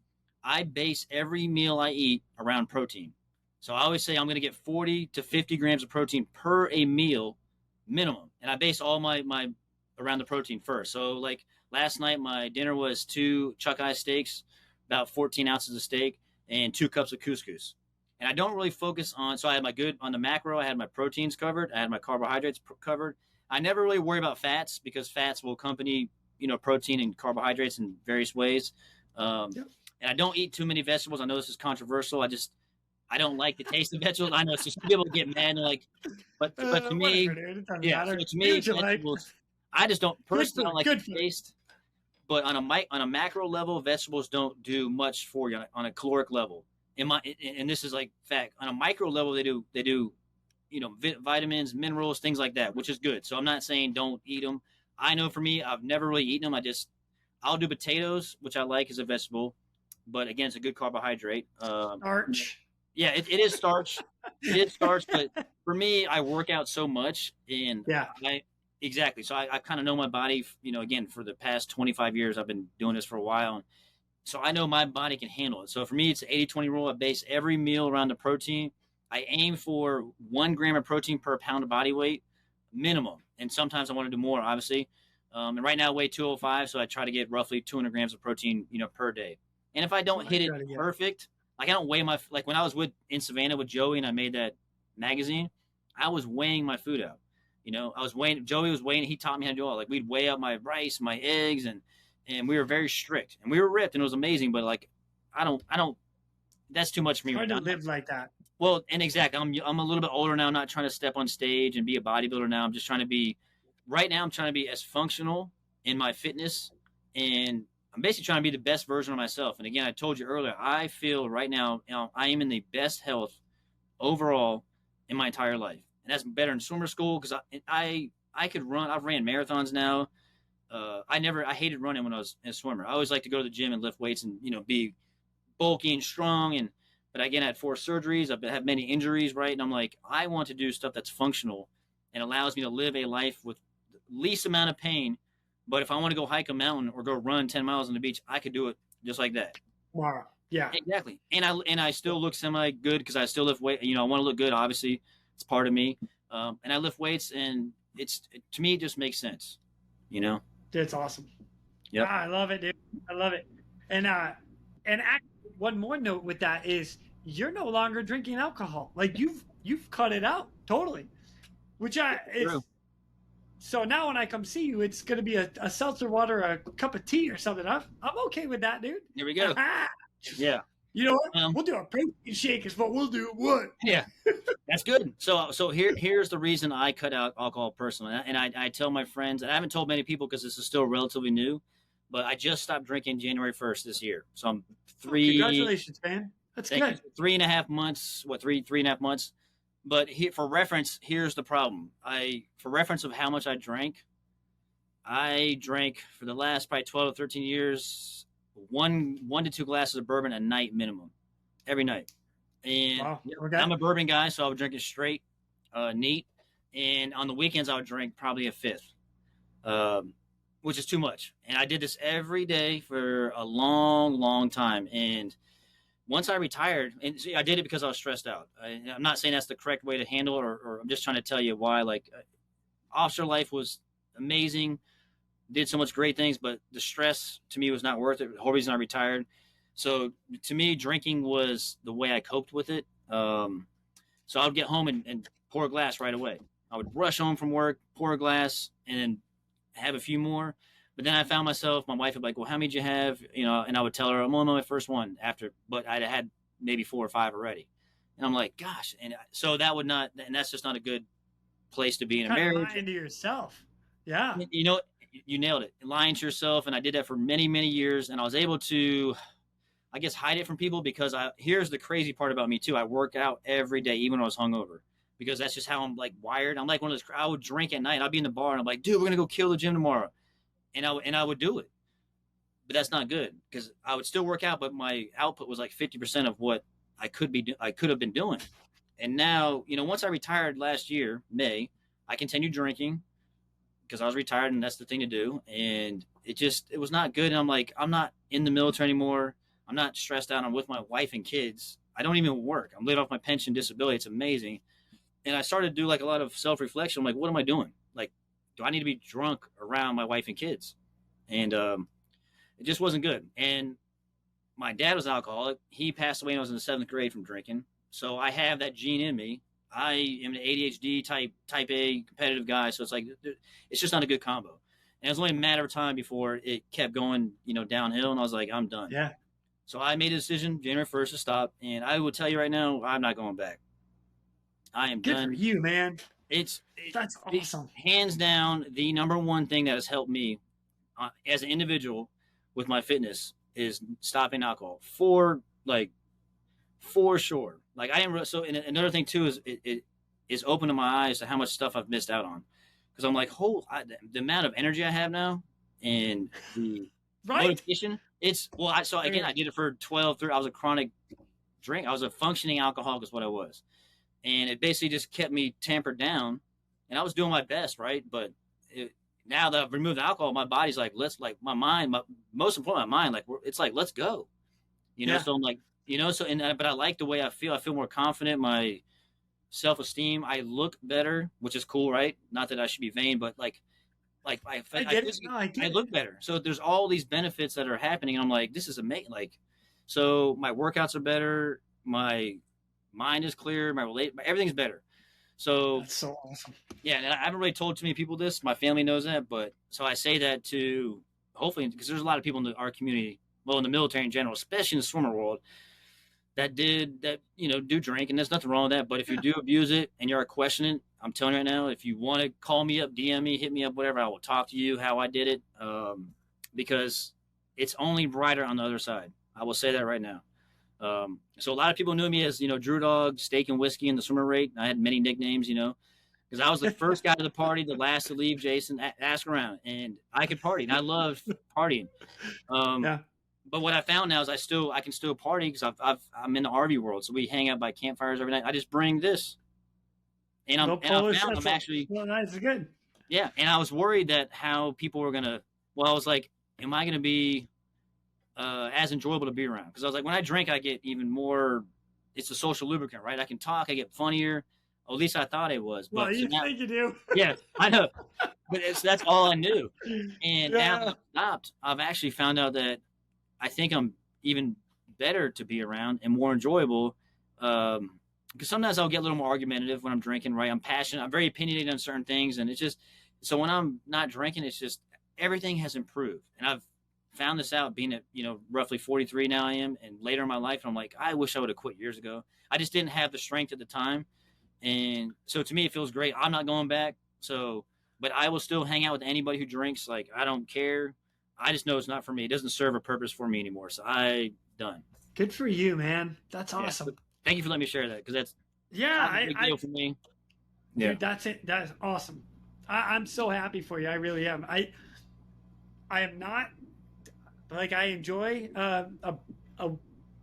I base every meal I eat around protein. So I always say I'm going to get 40 to 50 grams of protein per a meal minimum. And I base all my around the protein first. So like last night, my dinner was 2 chuck eye steaks, about 14 ounces of steak, and 2 cups of couscous. And I don't really focus on, so I had on the macro, I had my proteins covered. I had my carbohydrates covered. I never really worry about fats, because fats will accompany, protein and carbohydrates in various ways. And I don't eat too many vegetables. I know this is controversial. I don't like the taste of vegetables. I know it's just people get mad and like, but to me, so to me, vegetables, I just don't personally like the taste. But on a macro level, vegetables don't do much for you on a caloric level. And this is like fact. On a micro level, they do, vitamins, minerals, things like that, which is good. So I'm not saying don't eat them. I know for me, I've never really eaten them. I'll do potatoes, which I like as a vegetable, but again, it's a good carbohydrate. Starch. Yeah, it is starch. It is starch, but for me, I work out so much, and exactly. So I kind of know my body, again, for the past 25 years, I've been doing this for a while. And so I know my body can handle it. So for me, it's an 80-20 rule. I base every meal around the protein. I aim for 1 gram of protein per pound of body weight minimum. And sometimes I want to do more, obviously. And right now I weigh 205. So I try to get roughly 200 grams of protein, per day. And if I don't hit it perfect, like I don't weigh like when I was in Savannah with Joey and I made that magazine, I was weighing my food out. Joey was weighing, he taught me how to do all, like we'd weigh out my rice, my eggs, and we were very strict, and we were ripped, and it was amazing. But like, I don't, that's too much for me. It's hard to live like that. Well, and exactly, I'm a little bit older now. I'm not trying to step on stage and be a bodybuilder now. I'm just trying to be, right now I'm trying to be as functional in my fitness, and I'm basically trying to be the best version of myself. And again, I told you earlier, I feel right now, I am in the best health overall in my entire life. and that's better in swimmer school because I could run. I've ran marathons now. I hated running when I was a swimmer. I always like to go to the gym and lift weights and, be bulky and strong. But again, I had 4 surgeries. I've had many injuries, right? And I'm like, I want to do stuff that's functional and allows me to live a life with the least amount of pain. But if I want to go hike a mountain or go run 10 miles on the beach, I could do it just like that. Wow. Yeah. Exactly. And I still look semi good because I still lift weight. I want to look good. Obviously, it's part of me. And I lift weights, and to me, it just makes sense. That's awesome. Yeah. I love it, dude. I love it. And one more note with that is you're no longer drinking alcohol. Like you've cut it out totally, which so now when I come see you, it's going to be a seltzer water, a cup of tea or something. I'm okay with that, dude. Here we go. Yeah. You know what? We'll do a protein shake is what we'll do. What? Yeah. That's good. So here's the reason I cut out alcohol personally. And I tell my friends, and I haven't told many people because this is still relatively new, but I just stopped drinking January 1st this year. So I'm congratulations, man. That's good. 3.5 months, three and a half months. But for reference, here's the problem. For reference of how much I drank for the last probably 12 or 13 years, 1 to 2 glasses of bourbon a night minimum, every night. And wow. Okay. I'm a bourbon guy, so I would drink it straight, neat. And on the weekends, I would drink probably a 5th, which is too much. And I did this every day for a long, long time. And once I retired, and see, I did it because I was stressed out. I'm not saying that's the correct way to handle it, or I'm just trying to tell you why. Like, officer life was amazing, did so much great things, but the stress to me was not worth it. The whole reason I retired. So to me, drinking was the way I coped with it. So I would get home and pour a glass right away. I would rush home from work, pour a glass, and then have a few more. But then I found myself, my wife would be like, well, how many did you have? And I would tell her, I'm on my first one but I'd had maybe 4 or 5 already. And I'm like, gosh. And so and that's just not a good place to be in a marriage. Lying to yourself. Yeah. You nailed it. Lying to yourself. And I did that for many, many years. And I was able to, I guess, hide it from people because here's the crazy part about me too. I work out every day, even when I was hungover, because that's just how I'm like wired. I'm like one of those, I would drink at night. I'd be in the bar and I'm like, dude, we're going to go kill the gym tomorrow. And I would do it, but that's not good because I would still work out, but my output was like 50% of what I could have been doing. And now, once I retired last year, May, I continued drinking because I was retired and that's the thing to do. And it was not good. And I'm like, I'm not in the military anymore. I'm not stressed out. I'm with my wife and kids. I don't even work. I'm laid off my pension disability. It's amazing. And I started to do like a lot of self-reflection. I'm like, what am I doing? Like, do I need to be drunk around my wife and kids? And it just wasn't good. And my dad was an alcoholic. He passed away when I was in the 7th grade from drinking. So I have that gene in me. I am an ADHD type A competitive guy. So it's like, it's just not a good combo. And it was only a matter of time before it kept going, downhill. And I was like, I'm done. Yeah. So I made a decision January 1st to stop. And I will tell you right now, I'm not going back. I am good done. For you, man. That's awesome. Hands down, the number one thing that has helped me as an individual with my fitness is stopping alcohol for sure. Like I am. So and another thing too is it is open to my eyes to how much stuff I've missed out on. Because I'm like, the amount of energy I have now and the motivation. I did it for 12. I was a chronic drink. I was a functioning alcoholic is what I was. And it basically just kept me tampered down, and I was doing my best, right? But now that I've removed the alcohol, my body's like, my mind, most important, my mind, like, it's like, let's go, So I'm like, but I like the way I feel. I feel more confident. My self-esteem, I look better, which is cool, right? Not that I should be vain, but I look better. So there's all these benefits that are happening, and I'm like, this is amazing. Like, so my workouts are better. My mind is clear. Everything's better. So that's so awesome. Yeah, and I haven't really told too many people this. My family knows that, but so I say that to hopefully because there's a lot of people in our community, well, in the military in general, especially in the swimmer world, that do drink, and there's nothing wrong with that. But if you do abuse it and you're questioning, I'm telling you right now, if you want to call me up, DM me, hit me up, whatever, I will talk to you how I did it, because it's only brighter on the other side. I will say that right now. So a lot of people knew me as, Drew Dog, Steak and Whiskey, and the swimmer rate. I had many nicknames, because I was the first guy to the party, the last to leave. Jason, ask around, and I could party, and I loved partying. Yeah. But what I found now is I can still party because I'm in the RV world, so we hang out by campfires every night. I just bring this, and I found I'm actually nice, good. Yeah, and I was worried that how people were gonna. Well, I was like, am I gonna be as enjoyable to be around? Because I was like, when I drink, I get even more. It's a social lubricant, right? I can talk, I get funnier. Or at least I thought it was. Well, but you think you do? Yeah, I know. But that's all I knew. And now that I've stopped, I've actually found out that I think I'm even better to be around and more enjoyable. Because sometimes I'll get a little more argumentative when I'm drinking, right? I'm passionate. I'm very opinionated on certain things. And it's just, so when I'm not drinking, it's just, everything has improved. And I've found this out being at, roughly 43 now I am. And later in my life, I'm like, I wish I would have quit years ago. I just didn't have the strength at the time. And so to me, it feels great. I'm not going back. So, but I will still hang out with anybody who drinks. Like, I don't care. I just know it's not for me. It doesn't serve a purpose for me anymore. So done. Good for you, man. That's awesome. Yeah. Thank you for letting me share that. Because that's a big deal for me. Dude, that's it. That's awesome. I'm so happy for you. I really am. I am not, like, I enjoy a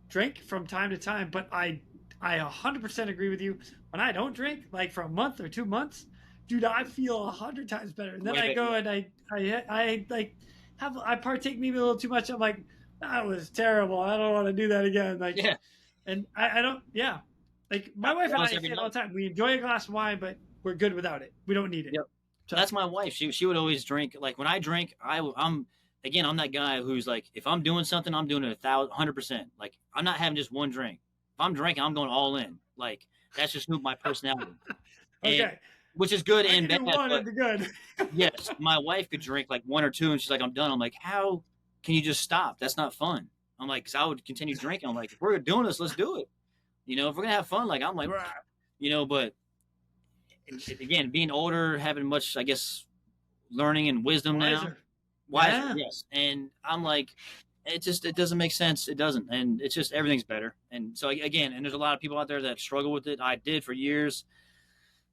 drink from time to time, but I 100% agree with you. When I don't drink, like for a month or 2 months, dude, I feel 100 times better. And then I go and I partake maybe a little too much. I'm like, that was terrible. I don't want to do that again. Like, yeah. And I don't, yeah. Like my wife and I say it all the time. We enjoy a glass of wine, but we're good without it. We don't need it. Yep. So that's my wife. She would always drink. Like when I drink, I'm that guy who's like, if I'm doing something, I'm doing it 100%. Like I'm not having just one drink. If I'm drinking, I'm going all in. Like that's just who my personality. Okay. And, which is good and bad. Good. Yes, my wife could drink like one or two, and she's like, "I'm done." I'm like, "How can you just stop? That's not fun." I'm like, because I would continue drinking. I'm like, if we're doing this, let's do it. If we're gonna have fun, like I'm like, but again, being older, having much, I guess, learning and wisdom now. Wiser, yes. And I'm like, it doesn't make sense. It doesn't, and it's just everything's better. And so again, and there's a lot of people out there that struggle with it. I did for years.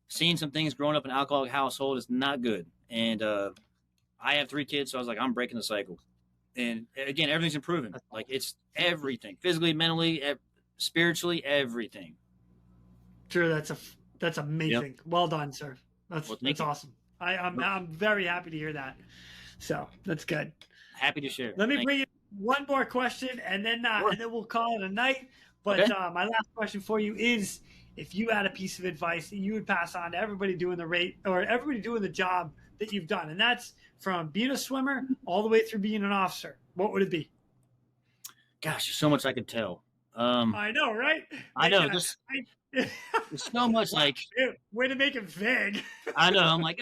Seeing some things growing up in an alcoholic household is not good. And I have 3 kids, so I was like, I'm breaking the cycle. And again, everything's improving. Like it's everything, physically, mentally, spiritually, everything. Sure, that's amazing. Yep. Well done, sir. That's awesome. I'm very happy to hear that. So that's good. Happy to share. Let me bring you one more question, and then we'll call it a night. But my last question for you is, if you had a piece of advice that you would pass on to everybody doing everybody doing the job that you've done, and that's from being a swimmer all the way through being an officer, what would it be? Gosh, there's so much I could tell. I know, right? I know. There's so much like way to make it vague. I know. I'm like,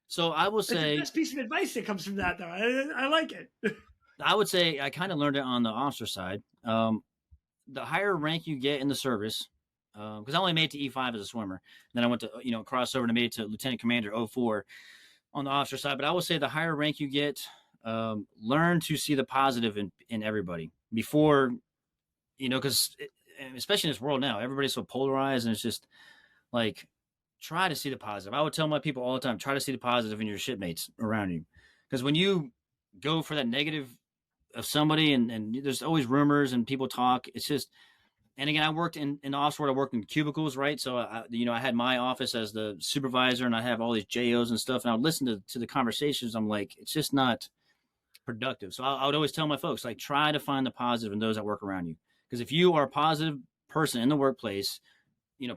so I will say the best piece of advice that comes from that, though. I like it. I would say I kind of learned it on the officer side. The higher rank you get in the service, because I only made it to E5 as a swimmer. Then I went to, cross over and made it to Lieutenant Commander 04 on the officer side. But I would say the higher rank you get, learn to see the positive in everybody before, because especially in this world now, everybody's so polarized, and it's just like, try to see the positive. I would tell my people all the time, try to see the positive in your shipmates around you. Because when you go for that negative of somebody, and there's always rumors and people talk, it's just, and again, I worked in the office world. I worked in cubicles, right? So, I had my office as the supervisor, and I have all these JOs and stuff, and I would listen to the conversations. I'm like, it's just not productive. So I would always tell my folks, like, try to find the positive in those that work around you. Because if you are a positive person in the workplace,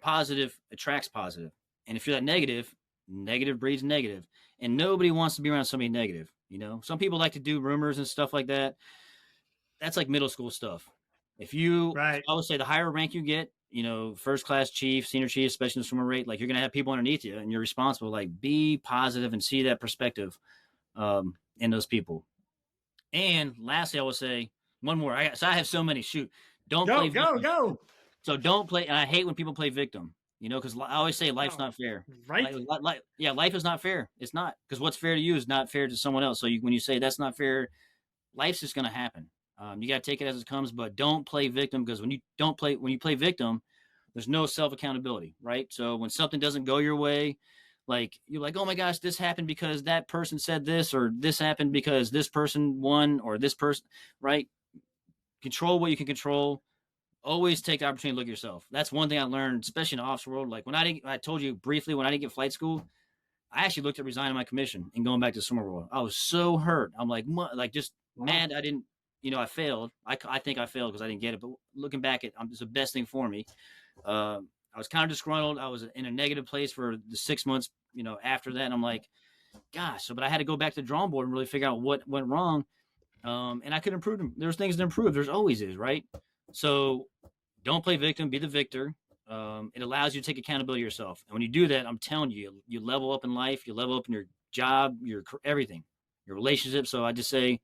positive attracts positive. And if you're that negative, negative breeds negative. And nobody wants to be around somebody negative. Some people like to do rumors and stuff like that. That's like middle school stuff. If you, I would say the higher rank you get, first class chief, senior chief, especially in the swimmer rate, like you're going to have people underneath you, and you're responsible. Like, be positive and see that perspective in those people. And lastly, I would say one more. I have so many. Shoot, don't play victim. Go. So don't play. And I hate when people play victim. Because I always say life's not fair. Right? Life is not fair. It's not, because what's fair to you is not fair to someone else. So when you say that's not fair, life's just going to happen. You got to take it as it comes, but don't play victim, because when you play victim, there's no self-accountability, right? So when something doesn't go your way, Like, you're like, oh my gosh, this happened because that person said this, or this happened because this person won, or this person, right? Control what you can control. Always take the opportunity to look at yourself. That's one thing I learned, especially in the officer world. Like I told you briefly, when I didn't get flight school, I actually looked at resigning my commission and going back to swimmer world. I was so hurt. I'm like just mad I didn't, I failed. I think I failed because I didn't get it. But looking back, it's the best thing for me. I was kind of disgruntled. I was in a negative place for the 6 months, after that. And I'm like, gosh. But I had to go back to the drawing board and really figure out what went wrong. And I could improve them. There's things to improve. There's always is, right? So don't play victim, be the victor. It allows you to take accountability of yourself. And when you do that, I'm telling you, you level up in life, you level up in your job, your everything, your relationship. So I just say,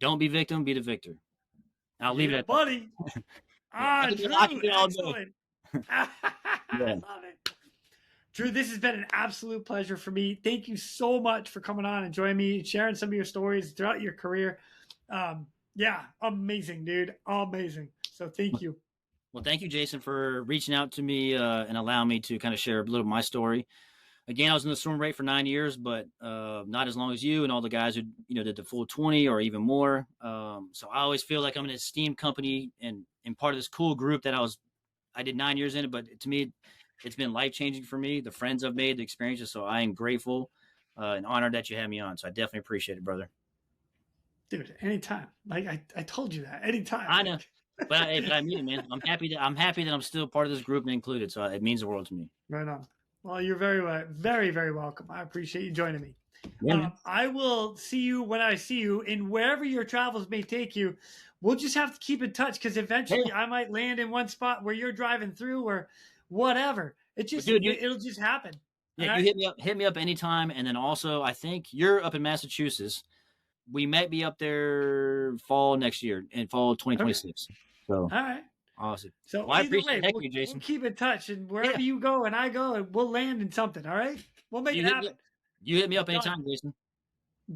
don't be victim, be the victor. I'll leave it at buddy. Drew, excellent. I love it. Drew, this has been an absolute pleasure for me. Thank you so much for coming on and joining me and sharing some of your stories throughout your career. Yeah, amazing, dude. Amazing. So thank you. Well, thank you, Jason, for reaching out to me and allowing me to kind of share a little of my story. Again, I was in the swim rate for 9 years, but not as long as you and all the guys who did the full 20 or even more. So I always feel like I'm in an esteemed company and part of this cool group that I did 9 years in it. But to me, it's been life-changing for me, the friends I've made, the experiences. So I am grateful and honored that you had me on. So I definitely appreciate it, brother. Dude, anytime. Like I told you that. Anytime. I know. But I mean it, man. I'm happy that I'm still part of this group and included. So it means the world to me. Right on. Well, you're very, very, very welcome. I appreciate you joining me. Yeah, I will see you when I see you, and wherever your travels may take you. We'll just have to keep in touch because eventually I might land in one spot where you're driving through or whatever. It'll just happen. Yeah, right? you hit me up anytime. And then also, I think you're up in Massachusetts. We might be up there fall next year, in fall 2026. Okay. So all right. Awesome. So I appreciate you, Jason. We'll keep in touch, and wherever you go and I go, we'll land in something. All right, we'll make it happen. You hit me up anytime, Jason.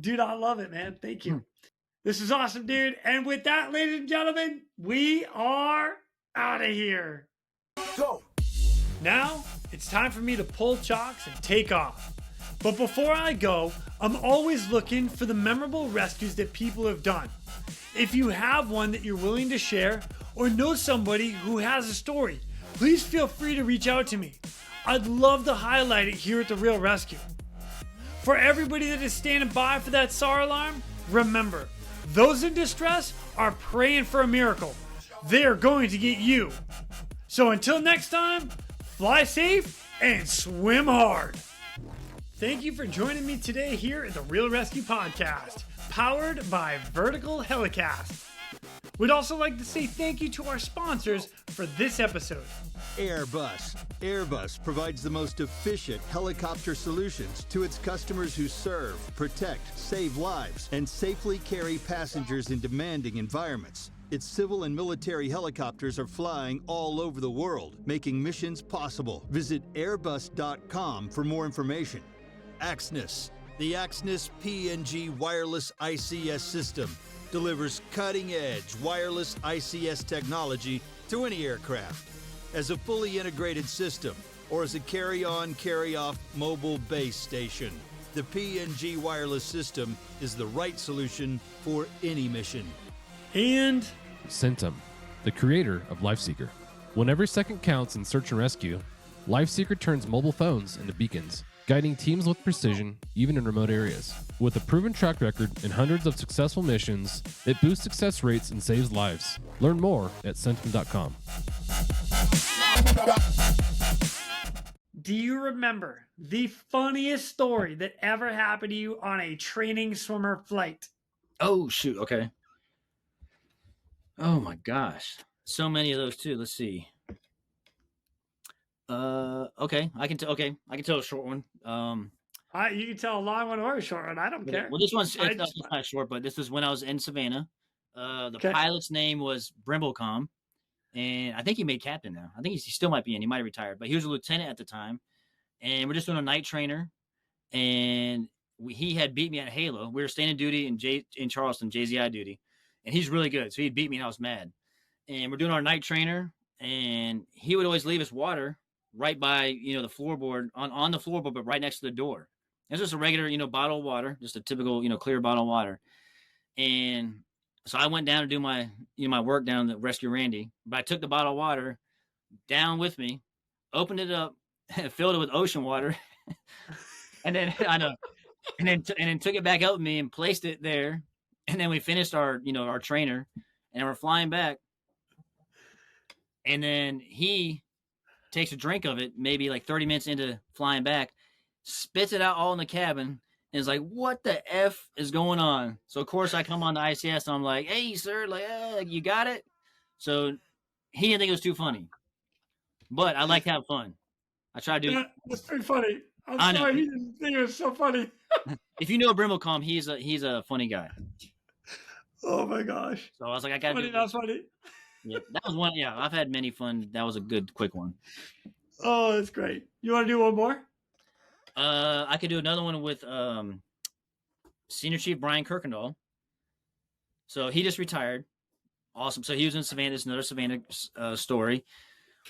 Dude, I love it, man. Thank you. This is awesome, dude. And with that, ladies and gentlemen, we are out of here. Go. Now it's time for me to pull chocks and take off. But before I go, I'm always looking for the memorable rescues that people have done. If you have one that you're willing to share or know somebody who has a story, please feel free to reach out to me. I'd love to highlight it here at the Real ResQ. For everybody that is standing by for that SAR alarm, remember, those in distress are praying for a miracle. They are going to get you. So until next time, fly safe and swim hard. Thank you for joining me today here at the Real ResQ Podcast, powered by Vertical Helicast. We'd also like to say thank you to our sponsors for this episode. Airbus. Airbus provides the most efficient helicopter solutions to its customers who serve, protect, save lives, and safely carry passengers in demanding environments. Its civil and military helicopters are flying all over the world, making missions possible. Visit airbus.com for more information. Axnis. The Axnis PNG wireless ICS system delivers cutting-edge wireless ICS technology to any aircraft. As a fully integrated system or as a carry-on, carry-off mobile base station, the PNG wireless system is the right solution for any mission. And Centum, the creator of LifeSeeker. When every second counts in search and rescue, LifeSeeker turns mobile phones into beacons, guiding teams with precision, even in remote areas. With a proven track record and hundreds of successful missions, it boosts success rates and saves lives. Learn more at Centum.com. do you remember the funniest story that ever happened to you on a training swimmer flight? Oh, shoot. Okay. Oh, my gosh. So many of those, too. Let's see. Okay. I can tell a short one. You can tell a long one or a short one. I don't care. Well, this one's it's not short, but this is when I was in Savannah. The pilot's name was Brimblecom, and I think he made captain now. I think he still might be in. He might have retired, but he was a lieutenant at the time. And we're just doing a night trainer, and he had beat me at Halo. We were standing duty in Charleston, JZI duty, and he's really good. So he beat me, and I was mad. And we're doing our night trainer, and he would always leave us water right by, the floorboard on the floorboard, but right next to the door. It's just a regular, bottle of water, just a typical, clear bottle of water. And so I went down to do my, my work down at Rescue Randy, but I took the bottle of water down with me, opened it up, filled it with ocean water, and then I know, and then took it back out with me and placed it there. And then we finished our, our trainer, and we're flying back. And then he takes a drink of it, maybe like 30 minutes into flying back, spits it out all in the cabin, and is like, "What the F is going on?" So, of course, I come on the ICS, and I'm like, "Hey, sir, like, you got it?" So he didn't think it was too funny. But I like to have fun. I try to do. That's pretty funny. I'm sorry he didn't think it was so funny. If you know Brimacom, he's a funny guy. Oh my gosh! So I was like, I gotta funny, do. That's funny. Yeah, that was one. Yeah, I've had many fun. That was a good, quick one. Oh, that's great. You want to do one more? I could do another one with Senior Chief Brian Kirkendall. So he just retired. Awesome. So he was in Savannah. This is another Savannah story.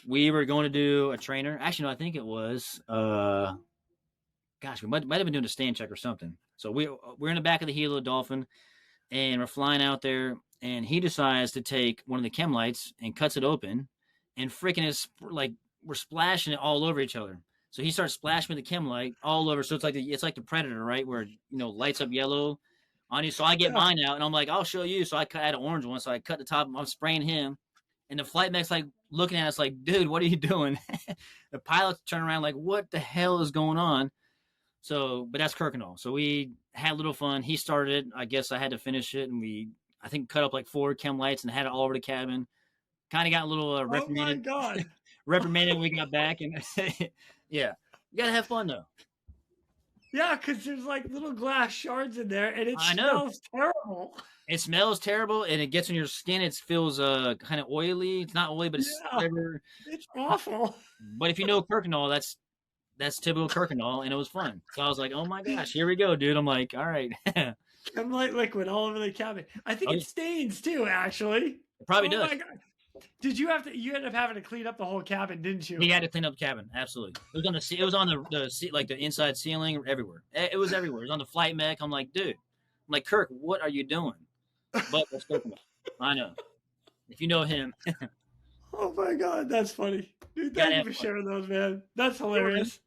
We were going to do a trainer. Actually, no, I think it was. We might have been doing a stand check or something. So we're in the back of the Hilo Dolphin, and we're flying out there. And he decides to take one of the chem lights and cuts it open, and freaking is like we're splashing it all over each other. So he starts splashing with the chem light all over. So it's like the Predator, right, where lights up yellow on you. So I get mine out, and I'm like, I'll show you. So I had an orange one, so I cut the top. I'm spraying him, and the flight mech's like looking at us like, "Dude, what are you doing?" The pilots turn around like, "What the hell is going on?" So, but that's Kirkendall. So we had a little fun. He started it. I guess I had to finish it, and I think cut up like 4 chem lights and had it all over the cabin. Kind of got a little reprimanded. Oh my God. Reprimanded when we got back, and yeah, you gotta have fun though. Yeah, because there's like little glass shards in there, and it smells terrible. It smells terrible, and it gets on your skin. It feels kind of oily. It's not oily, but it's It's awful. But if you know Kirkendall, that's typical Kirkendall, and it was fun. So I was like, oh my gosh, here we go, dude. I'm like, all right. I'm like liquid all over the cabin. I think it stains too, actually. It probably does. My God. Did you end up having to clean up the whole cabin, didn't you? We had to clean up the cabin, absolutely. It was on the inside ceiling, everywhere. It was everywhere. It was on the flight mech. I'm like, dude. I'm like, Kirk, what are you doing? But let's talk about it. I know. If you know him. Oh my God, that's funny. Dude, thank you for sharing those, man. That's hilarious.